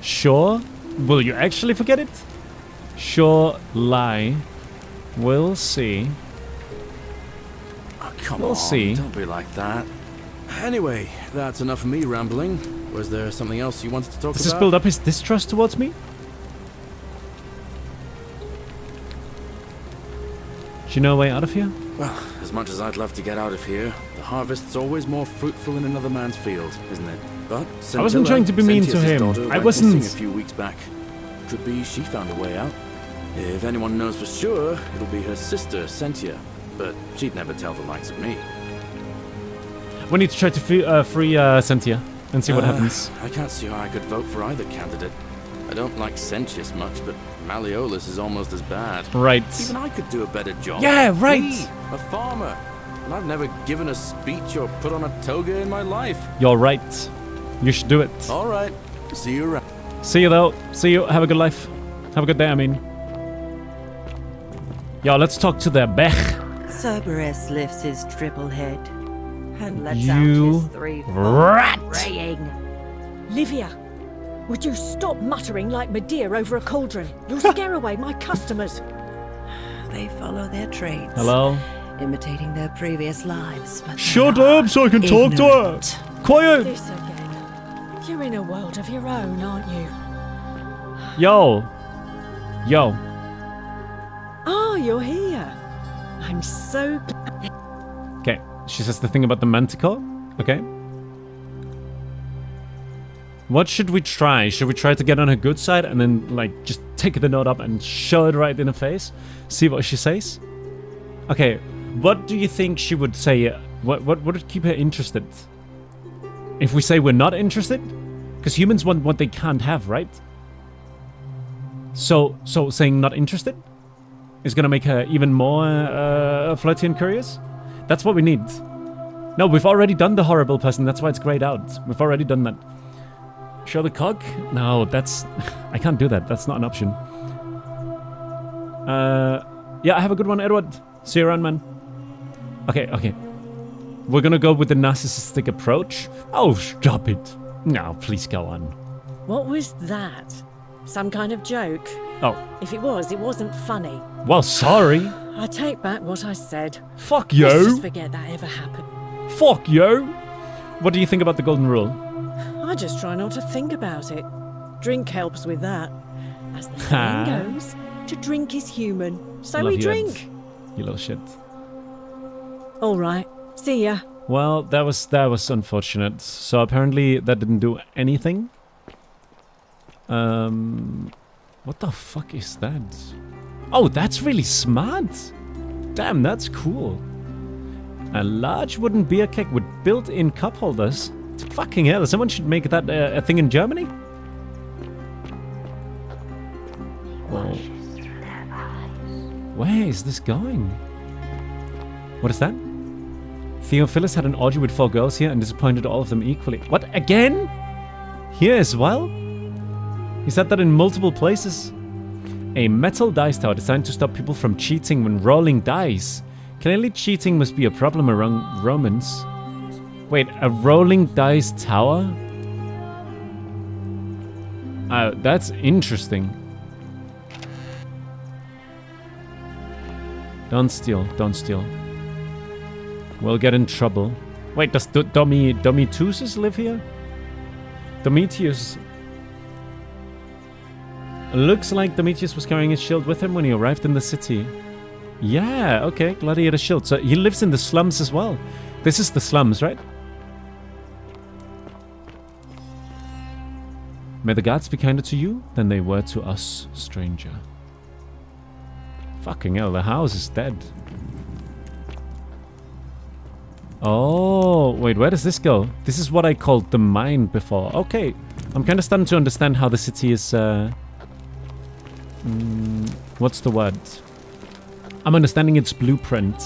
Sure? Will you actually forget it? Sure, lie. We'll see. Oh, come We'll on, see. don't be like that. Anyway, that's enough of me rambling. Was there something else you wanted to talk Does about? this build up his distrust towards me? Do you know a way out of here? Well, as much as I'd love to get out of here, the harvest's always more fruitful in another man's field, isn't it? But I wasn't trying to be mean to Sentius's him. daughter I went wasn't. missing a few weeks back. Could be she found a way out. If anyone knows for sure, it'll be her sister, Sentia. But she'd never tell the likes of me. We need to try to free Sentia and see what happens. I can't see how I could vote for either candidate. I don't like Sentius much, but Malleolus is almost as bad. Right. Even I could do a better job. Yeah, right. Me, a farmer. And I've never given a speech or put on a toga in my life. You're right. You should do it. All right. See you around. See you though. See you. Have a good life. Have a good day, I mean. Yo, let's talk to the Bech. Cerberus lifts his triple head and lets You out his three rat! braying. Livia, would you stop muttering like Medea over a cauldron? You'll scare away my customers. They follow their trades. Hello? Imitating their previous lives, but Shut up so I can talk to her. Quiet. This again. You're in a world of your own, aren't you? Yo. Yo. Oh, you're here. I'm so Okay. She says the thing about the manticore. Okay. What should we try? Should we try to get on her good side and then, like, just take the note up and show it right in her face? See what she says? Okay, what do you think she would say? What would keep her interested? If we say we're not interested? Because humans want what they can't have, right? So saying not interested is gonna make her even more flirty and curious? That's what we need. No, we've already done the horrible person. That's why it's grayed out. We've already done that. Show the cock? No, that's... I can't do that. That's not an option. Yeah, have a good one, Edward. See you around, man. Okay. We're gonna go with the narcissistic approach. Oh, stop it. No, please go on. What was that? Some kind of joke? Oh. If it was, it wasn't funny. Well, sorry. I take back what I said. Fuck you. Let's just forget that ever happened. Fuck you. What do you think about the golden rule? I just try not to think about it. Drink helps with that. As the saying goes, to drink is human. So we drink. You little shit. All right. See ya. Well, that was unfortunate. So apparently that didn't do anything. What the fuck is that? Oh, that's really smart. Damn, that's cool. A large wooden beer keg with built-in cup holders. Fucking hell, someone should make that a thing in Germany. Whoa. Where is this going? What is that? Theophilus had an orgy with 4 girls here and disappointed all of them equally. What? Again? Here as well? He said that in multiple places. A metal dice tower designed to stop people from cheating when rolling dice. Clearly cheating must be a problem around Romans. Wait, a rolling dice tower? That's interesting. Don't steal, don't steal. We'll get in trouble. Wait, does Domitius live here? Domitius. Looks like Domitius was carrying his shield with him when he arrived in the city. Yeah, okay, gladiator shield. So he lives in the slums as well. This is the slums, right? May the gods be kinder to you than they were to us, stranger. Fucking hell, the house is dead. Oh, wait, where does this go? This is what I called the mine before. Okay, I'm kind of starting to understand how the city is... what's the word? I'm understanding its blueprint.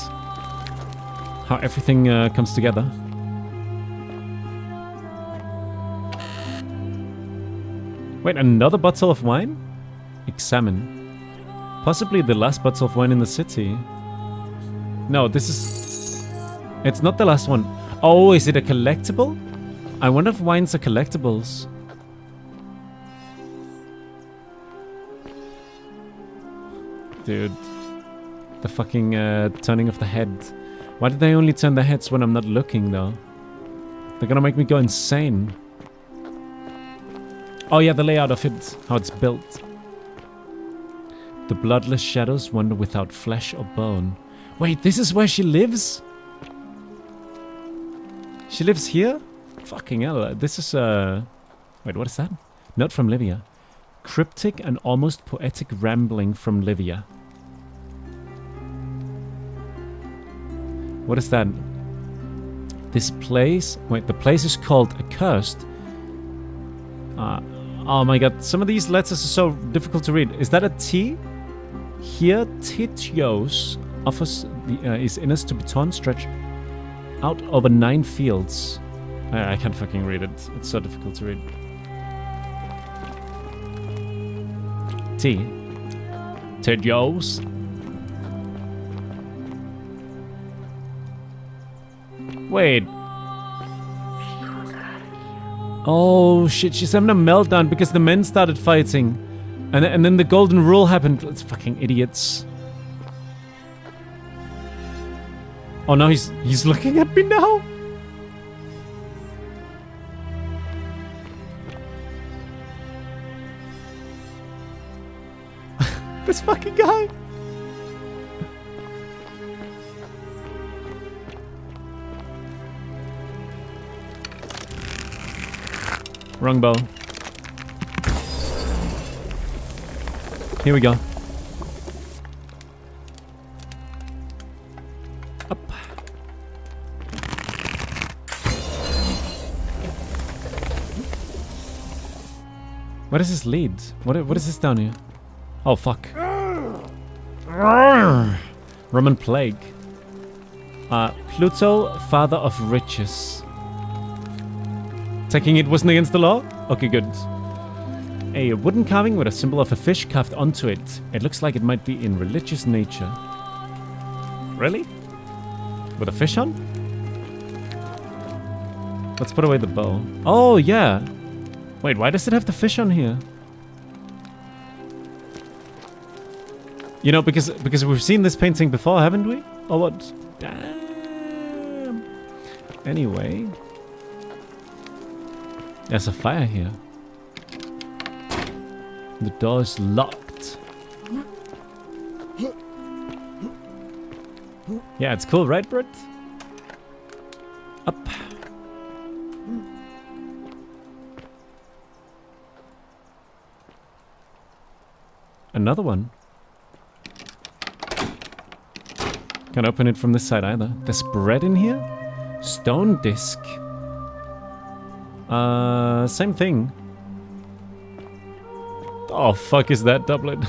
How everything comes together. Wait, another bottle of wine? Examine. Possibly the last bottle of wine in the city. No, this is... It's not the last one. Oh, is it a collectible? I wonder if wines are collectibles. Dude. The fucking turning of the head. Why did they only turn their heads when I'm not looking, though? They're gonna make me go insane. Oh yeah, the layout of it. How it's built. The bloodless shadows wander without flesh or bone. Wait, this is where she lives? She lives here? Fucking hell. This is Wait, what is that? Note from Livia. Cryptic and almost poetic rambling from Livia. What is that? This place... Wait, the place is called Accursed. Oh my god, some of these letters are so difficult to read. Is that a T? Here, Titios offers his innards to be torn, stretched out over 9 fields. I can't fucking read it. It's so difficult to read. T. Titios. Wait. Oh shit, she's having a meltdown because the men started fighting. And then the golden rule happened. It's fucking idiots. Oh no, he's looking at me now. This fucking guy. Wrong bow. Here we go. Up. Where does this lead? What is this down here? Oh fuck. Roman plague. Pluto, father of riches. Taking it wasn't against the law? Okay, good. A wooden carving with a symbol of a fish carved onto it. It looks like it might be in religious nature. Really? With a fish on? Let's put away the bow. Oh, yeah. Wait, why does it have the fish on here? You know, because we've seen this painting before, haven't we? Or what? Damn. Anyway. There's a fire here. The door is locked. Yeah, it's cool, right, Britt? Up. Another one. Can't open it from this side either. There's bread in here? Stone disc. Same thing. Oh, fuck is that doublet?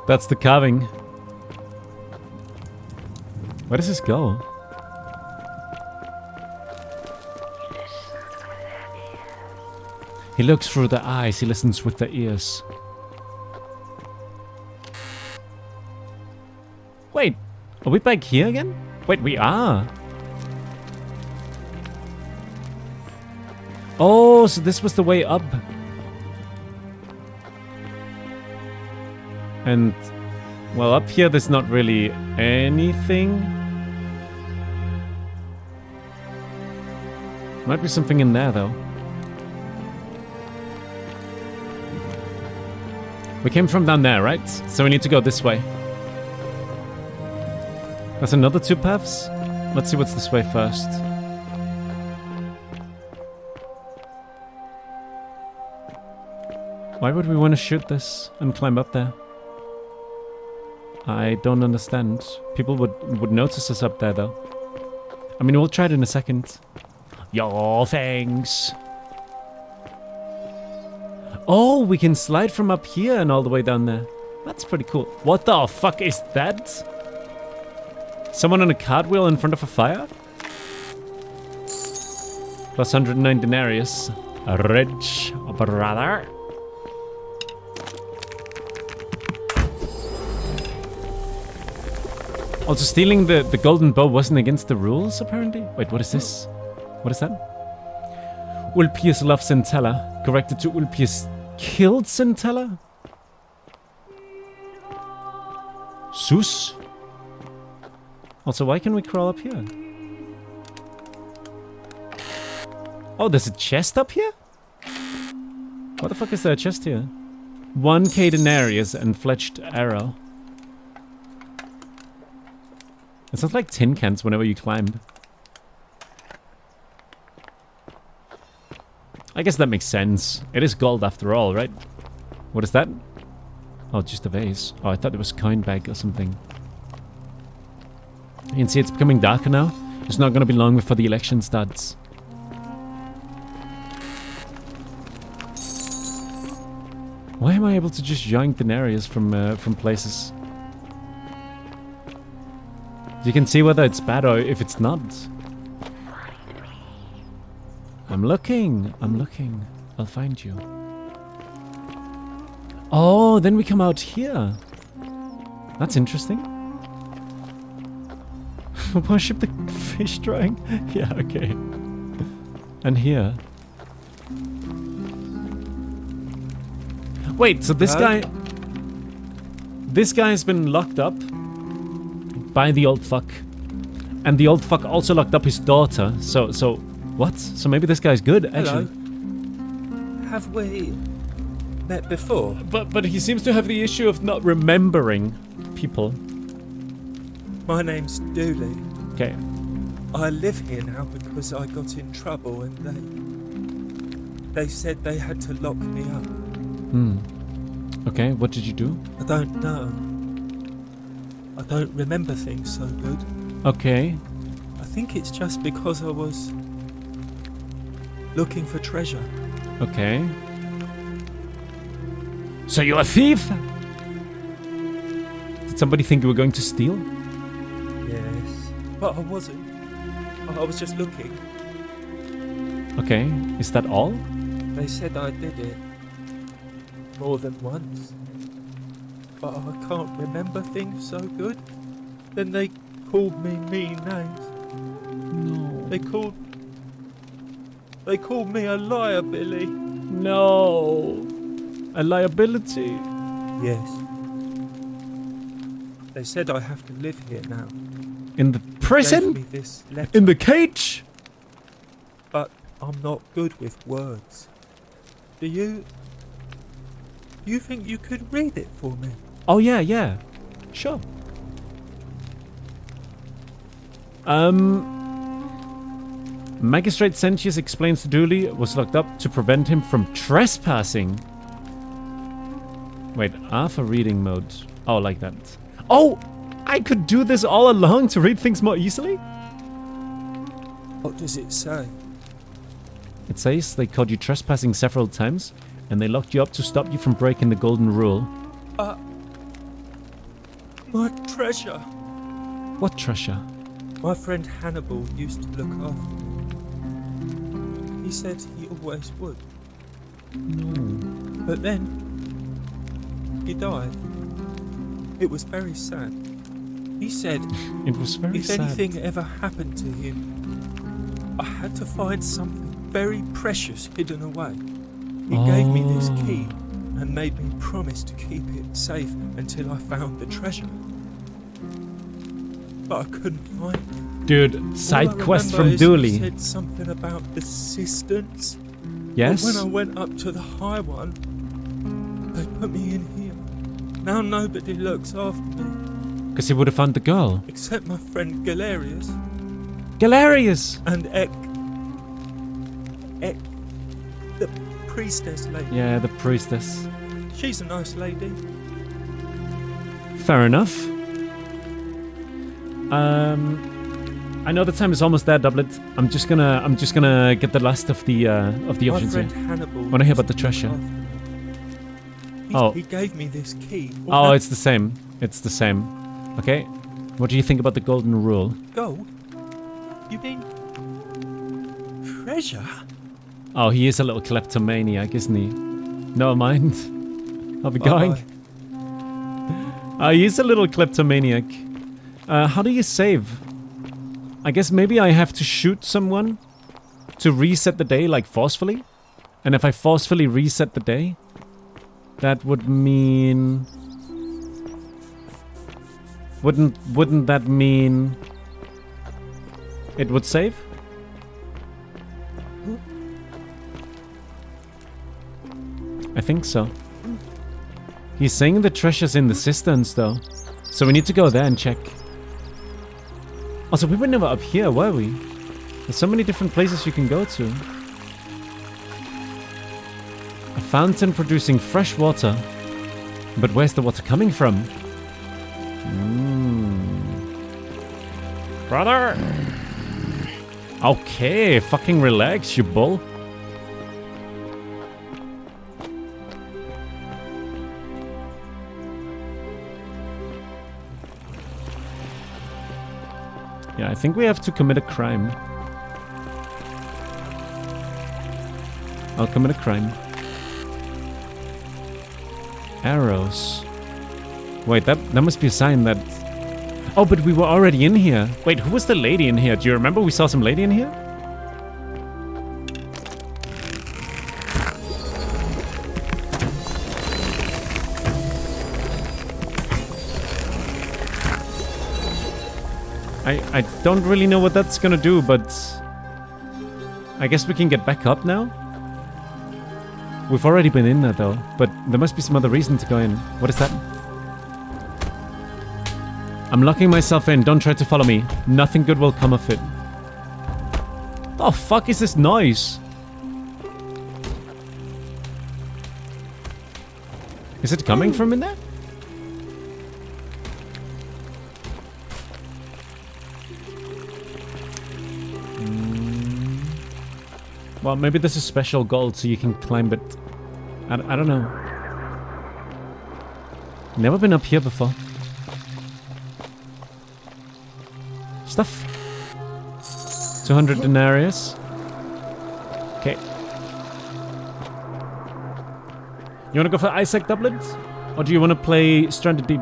That's the carving. Where does this go? He looks through the eyes, he listens with the ears. Wait, are we back here again? Wait, we are. Oh, so this was the way up. And, well, up here there's not really anything. Might be something in there, though. We came from down there, right? So we need to go this way. There's another 2 paths. Let's see what's this way first. Why would we want to shoot this and climb up there? I don't understand. People would notice us up there, though. I mean, we'll try it in a second. Yo, thanks. Oh, we can slide from up here and all the way down there. That's pretty cool. What the fuck is that? Someone on a cartwheel in front of a fire? Plus 109 denarius. Rich brother. Also, stealing the golden bow wasn't against the rules, apparently. Wait, what is this? What is that? Ulpius loves Centella. Corrected to Ulpius killed Centella? Sus? Also, why can we crawl up here? Oh, there's a chest up here? What the fuck is there a chest here? 1k denarius and fletched arrow. It sounds like tin cans whenever you climb. I guess that makes sense. It is gold after all, right? What is that? Oh, just a vase. Oh, I thought it was coin bag or something. You can see it's becoming darker now. It's not going to be long before the election starts. Why am I able to just yoink denarius from places? You can see whether it's bad or if it's not. I'm looking. I'm looking. I'll find you. Oh, then we come out here. That's interesting. Worship the fish drawing? Yeah, okay. And here. Wait, so this guy... This guy has been locked up by the old fuck. And the old fuck also locked up his daughter. So what? So maybe this guy's good, actually. Hello. Have we met before? But he seems to have the issue of not remembering people. My name's Dooley. Okay. I live here now because I got in trouble and they said they had to lock me up. Okay, what did you do? I don't know. I don't remember things so good. Okay. I think it's just because I was looking for treasure. Okay. So you're a thief? Did somebody think you were going to steal? Yes. But I wasn't. I was just looking. Okay, is that all? They said I did it. more than once. But I can't remember things so good. Then they called me mean names. No. They called me a liar, Billy. No. A liability. Yes. They said I have to live here now. In the They gave prison? me this letter. In the cage? But I'm not good with words. Do you think you could read it for me? Oh, yeah. Sure. Magistrate Sentius explains to Dooley was locked up to prevent him from trespassing. Wait, R for reading mode. Oh, like that. Oh! I could do this all along to read things more easily? What does it say? It says they caught you trespassing several times, and they locked you up to stop you from breaking the golden rule. My treasure. What treasure? My friend Hannibal used to look after me. He said he always would. No. But then, he died. It was very sad. He said, It was very sad. If anything ever happened to him, I had to find something very precious hidden away. He gave me this key and made me promise to keep it safe until I found the treasure. But I couldn't find it. Dude, side quest from He Dooley. said something about the cisterns. Yes? But when I went up to the high one, they put me in here. Now nobody looks after me. Because he would have found the girl. Except my friend Galerius. Galerius! And Ek, the priestess lady. Yeah, the priestess. She's a nice lady. Fair enough. I know the time is almost there, Doublet. I'm just gonna get the last of the options here. Hannibal. Wanna hear about the treasure? He gave me this key. Oh, it's the same. It's the same. Okay. What do you think about the golden rule? Gold? You mean treasure? Oh, he is a little kleptomaniac, isn't he? Never mind. I'll be going. He is a little kleptomaniac. How do you save? I guess maybe I have to shoot someone to reset the day, like forcefully. And if I forcefully reset the day, that would mean... Wouldn't that mean it would save? I think so. He's saying the treasure's in the cisterns though. So we need to go there and check. Also, we were never up here, were we? There's so many different places you can go to. A fountain producing fresh water. But where's the water coming from? Brother! Okay, fucking relax, you bull. Yeah, I think we have to commit a crime. I'll commit a crime. Arrows. Wait, that must be a sign that... Oh, but we were already in here. Wait, who was the lady in here? Do you remember we saw some lady in here? I don't really know what that's gonna do, but... I guess we can get back up now? We've already been in there though, but there must be some other reason to go in. What is that? I'm locking myself in, don't try to follow me. Nothing good will come of it. The fuck is this noise? Is it coming from in there? Well, maybe this is special gold so you can climb it. I don't know. Never been up here before. Stuff. 200 denarius. Okay. You want to go for Isaac Doublet? Or do you want to play Stranded Deep?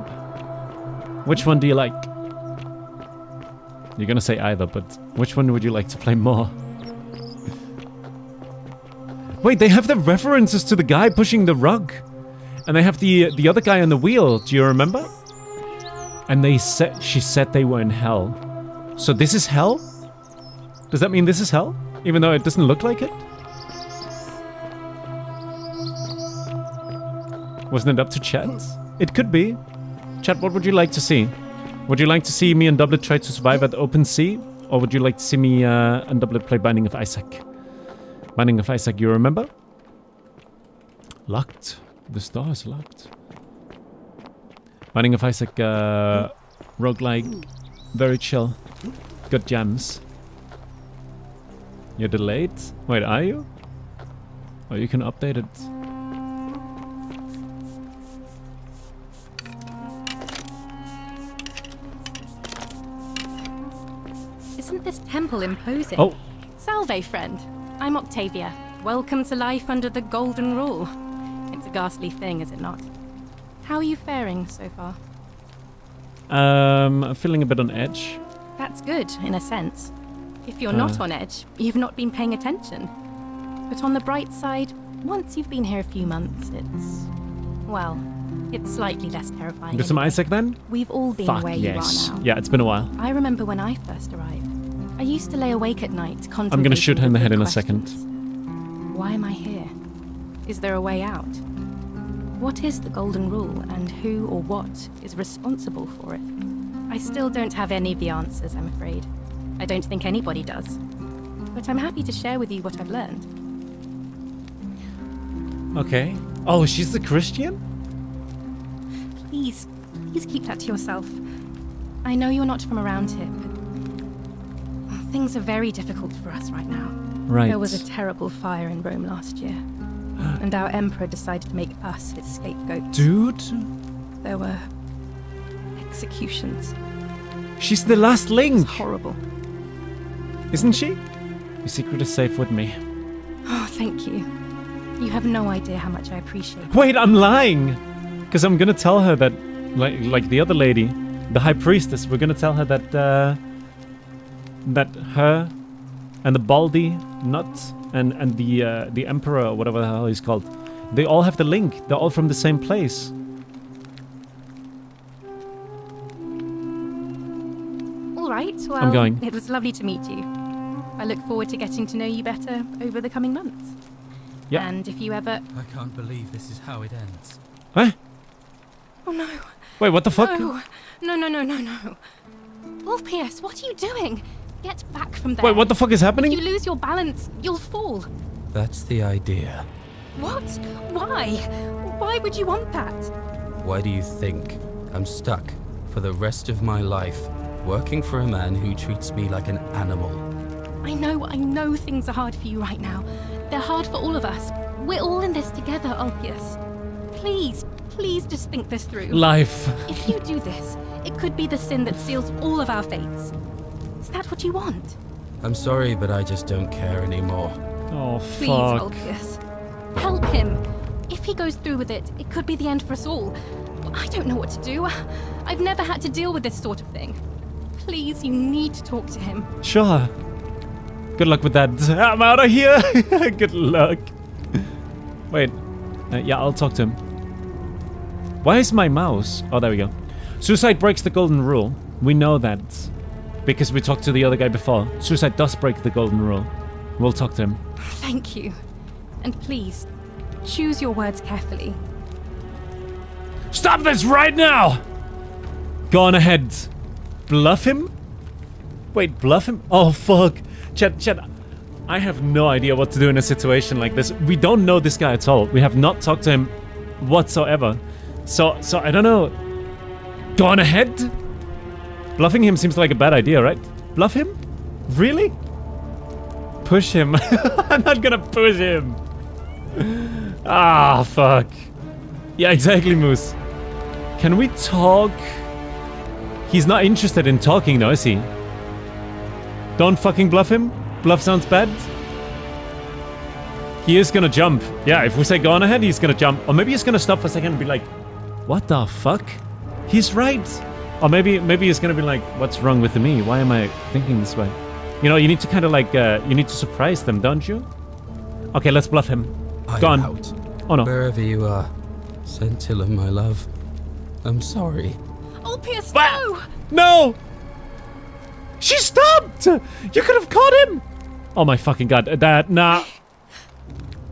Which one do you like? You're gonna say either, but which one would you like to play more? Wait, they have the references to the guy pushing the rug. And they have the other guy on the wheel, do you remember? And she said they were in hell. So this is hell? Does that mean this is hell? Even though it doesn't look like it? Wasn't it up to chat? It could be. Chat, what would you like to see? Would you like to see me and Doublet try to survive at open sea? Or would you like to see me and Doublet play Binding of Isaac? Binding of Isaac, you remember? Locked. The store is locked. Binding of Isaac, roguelike, very chill. Good gems. You're delayed? Wait, are you? Oh, you can update it. Isn't this temple imposing? Oh. Salve, friend. I'm Octavia. Welcome to life under the Golden Rule. It's a ghastly thing, is it not? How are you faring so far? I'm feeling a bit on edge. That's good, in a sense. If you're not on edge, you've not been paying attention. But on the bright side, once you've been here a few months, it's slightly less terrifying. Get some Isaac then? We've all been where you are now. Yeah, it's been a while. I remember when I first arrived. I used to lay awake at night contemplating. I'm gonna shoot her in the head in a questions. second. Why am I here? Is there a way out? What is the Golden Rule, and who or what is responsible for it? I still don't have any of the answers, I'm afraid. I don't think anybody does. But I'm happy to share with you what I've learned. Okay. Oh, she's the Christian? Please keep that to yourself. I know you're not from around here, but things are very difficult for us right now. Right. There was a terrible fire in Rome last year, and our emperor decided to make us his scapegoats. Dude? There were executions. She's the last link. It's horrible. Isn't she? Your secret is safe with me. Oh, thank you. You have no idea how much I appreciate it. Wait, I'm lying! Because I'm gonna tell her that, like the other lady, the high priestess, we're gonna tell her that, that her and the Baldy Nut and the Emperor, or whatever the hell he's called, they all have the link. They're all from the same place. All right, well, I'm going. It was lovely to meet you. I look forward to getting to know you better over the coming months. Yeah. And if you ever... I can't believe this is how it ends. Huh? Oh no. Wait, what the fuck? No. Ulpius, what are you doing? Get back from there. Wait, what the fuck is happening? If you lose your balance, you'll fall. That's the idea. What? Why? Why would you want that? Why do you think I'm stuck for the rest of my life working for a man who treats me like an animal? I know things are hard for you right now. They're hard for all of us. We're all in this together, Ulpius. Please just think this through. Life. If you do this, it could be the sin that seals all of our fates. Is that what you want? I'm sorry, but I just don't care anymore. Oh, Please, Ulpius. Help him. If he goes through with it, it could be the end for us all. I don't know what to do. I've never had to deal with this sort of thing. Please, you need to talk to him. Sure. Good luck with that. I'm out of here. Good luck. Wait. Yeah, I'll talk to him. Why is my mouse? Oh, there we go. Suicide breaks the golden rule. We know that. Because we talked to the other guy before. Suicide does break the golden rule. We'll talk to him. Thank you. And please, choose your words carefully. Stop this right now! Go on ahead. Bluff him? Wait, bluff him? Oh, fuck. Chat, I have no idea what to do in a situation like this. We don't know this guy at all. We have not talked to him whatsoever. So I don't know. Go on ahead? Bluffing him seems like a bad idea, right? Bluff him? Really? Push him. I'm not gonna push him. Ah, fuck. Yeah, exactly, Moose. Can we talk? He's not interested in talking though, is he? Don't fucking bluff him. Bluff sounds bad. He is gonna jump. Yeah, if we say go on ahead, he's gonna jump. Or maybe he's gonna stop for a second and be like, what the fuck? He's right. Or maybe he's gonna be like, what's wrong with me? Why am I thinking this way? You know, you need to kind of like, you need to surprise them, don't you? Okay, let's bluff him. Go on. Out. Oh no. Wherever you are, Scintilla, my love, I'm sorry. Ulpius, no! No! She stopped! You could have caught him! Oh my fucking god, nah.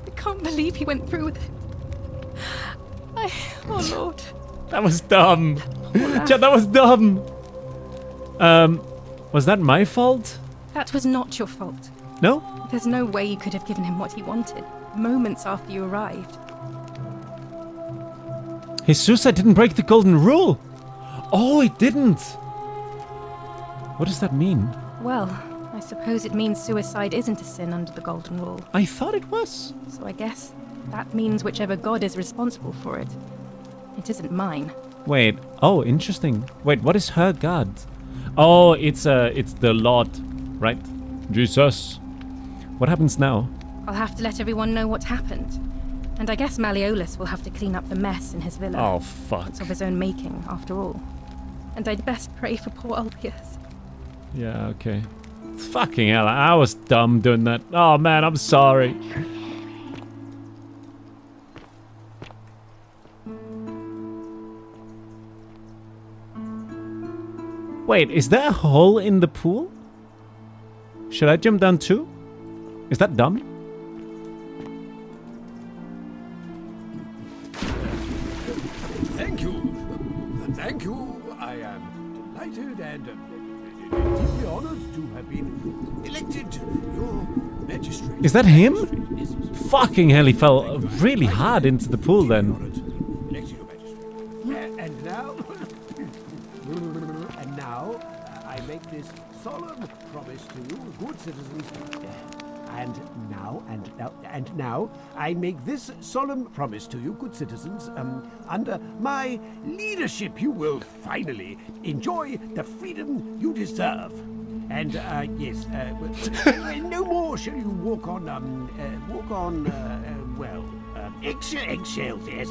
I can't believe he went through with it. Oh lord. That was dumb. Chad, that was dumb. Was that my fault? That was not your fault. No? There's no way you could have given him what he wanted, moments after you arrived. His suicide didn't break the golden rule. Oh, it didn't. What does that mean? Well, I suppose it means suicide isn't a sin under the golden rule. I thought it was. So I guess that means whichever god is responsible for it. It isn't mine. Wait. Oh, interesting. Wait, what is her god? Oh, it's the Lord, right? Jesus. What happens now? I'll have to let everyone know what happened. And I guess Malleolus will have to clean up the mess in his villa. Oh, fuck. It's of his own making, after all. And I'd best pray for poor Ulpius. Yeah, okay. Fucking hell, I was dumb doing that. Oh man, I'm sorry. Wait, is there a hole in the pool? Should I jump down too? Is that dumb? Thank you. Thank you. I am delighted and deeply honored to have been elected your magistrate. Is that him? Fucking hell, he fell really hard into the pool then. And now, I make this solemn promise to you, good citizens. And now, I make this solemn promise to you, good citizens. Under my leadership, you will finally enjoy the freedom you deserve. And yes, no more shall you walk on eggshells. Yes.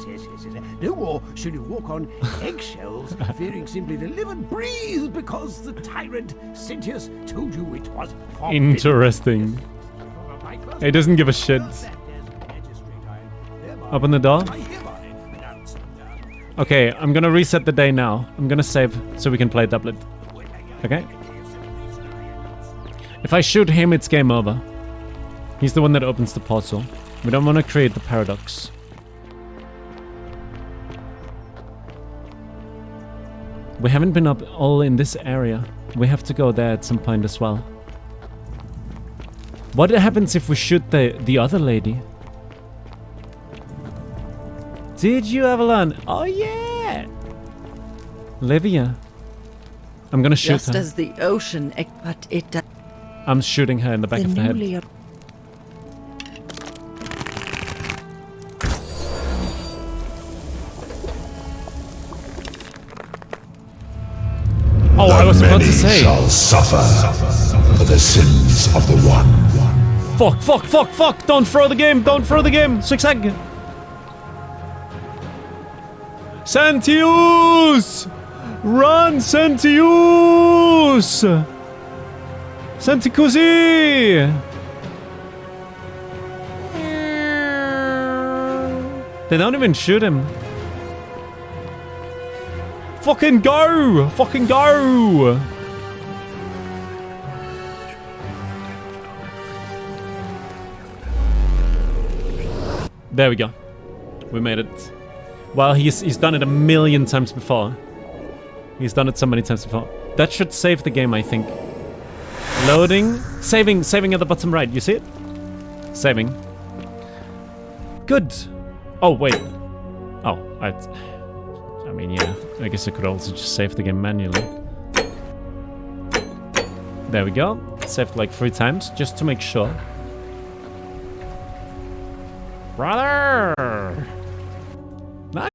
No more shall you walk on eggshells, fearing simply to live and breathe because the tyrant Sentius told you it was forbidden. Interesting. He doesn't give a shit. Open the door. Okay, I'm gonna reset the day now. I'm gonna save so we can play doublet. Okay? If I shoot him, it's game over. He's the one that opens the portal. We don't want to create the paradox. We haven't been up all in this area. We have to go there at some point as well. What happens if we shoot the other lady? Did you, Avalon? Oh yeah! Livia. I'm gonna shoot Just her. as the ocean, but it does. I'm shooting her in the back of the head. Oh, I was about to say. Shall suffer for the sins of the one. Fuck. Don't throw the game. Zigzag. Sentius! Run, Sentius! Senticusi! They don't even shoot him. Fucking go! There we go. We made it. Well, he's done it a million times before. He's done it so many times before. That should save the game, I think. Loading. Saving at the bottom right. You see it? Saving. Good. Oh, wait. Oh, I mean, yeah. I guess I could also just save the game manually. There we go. Saved like 3 times, just to make sure. Brother!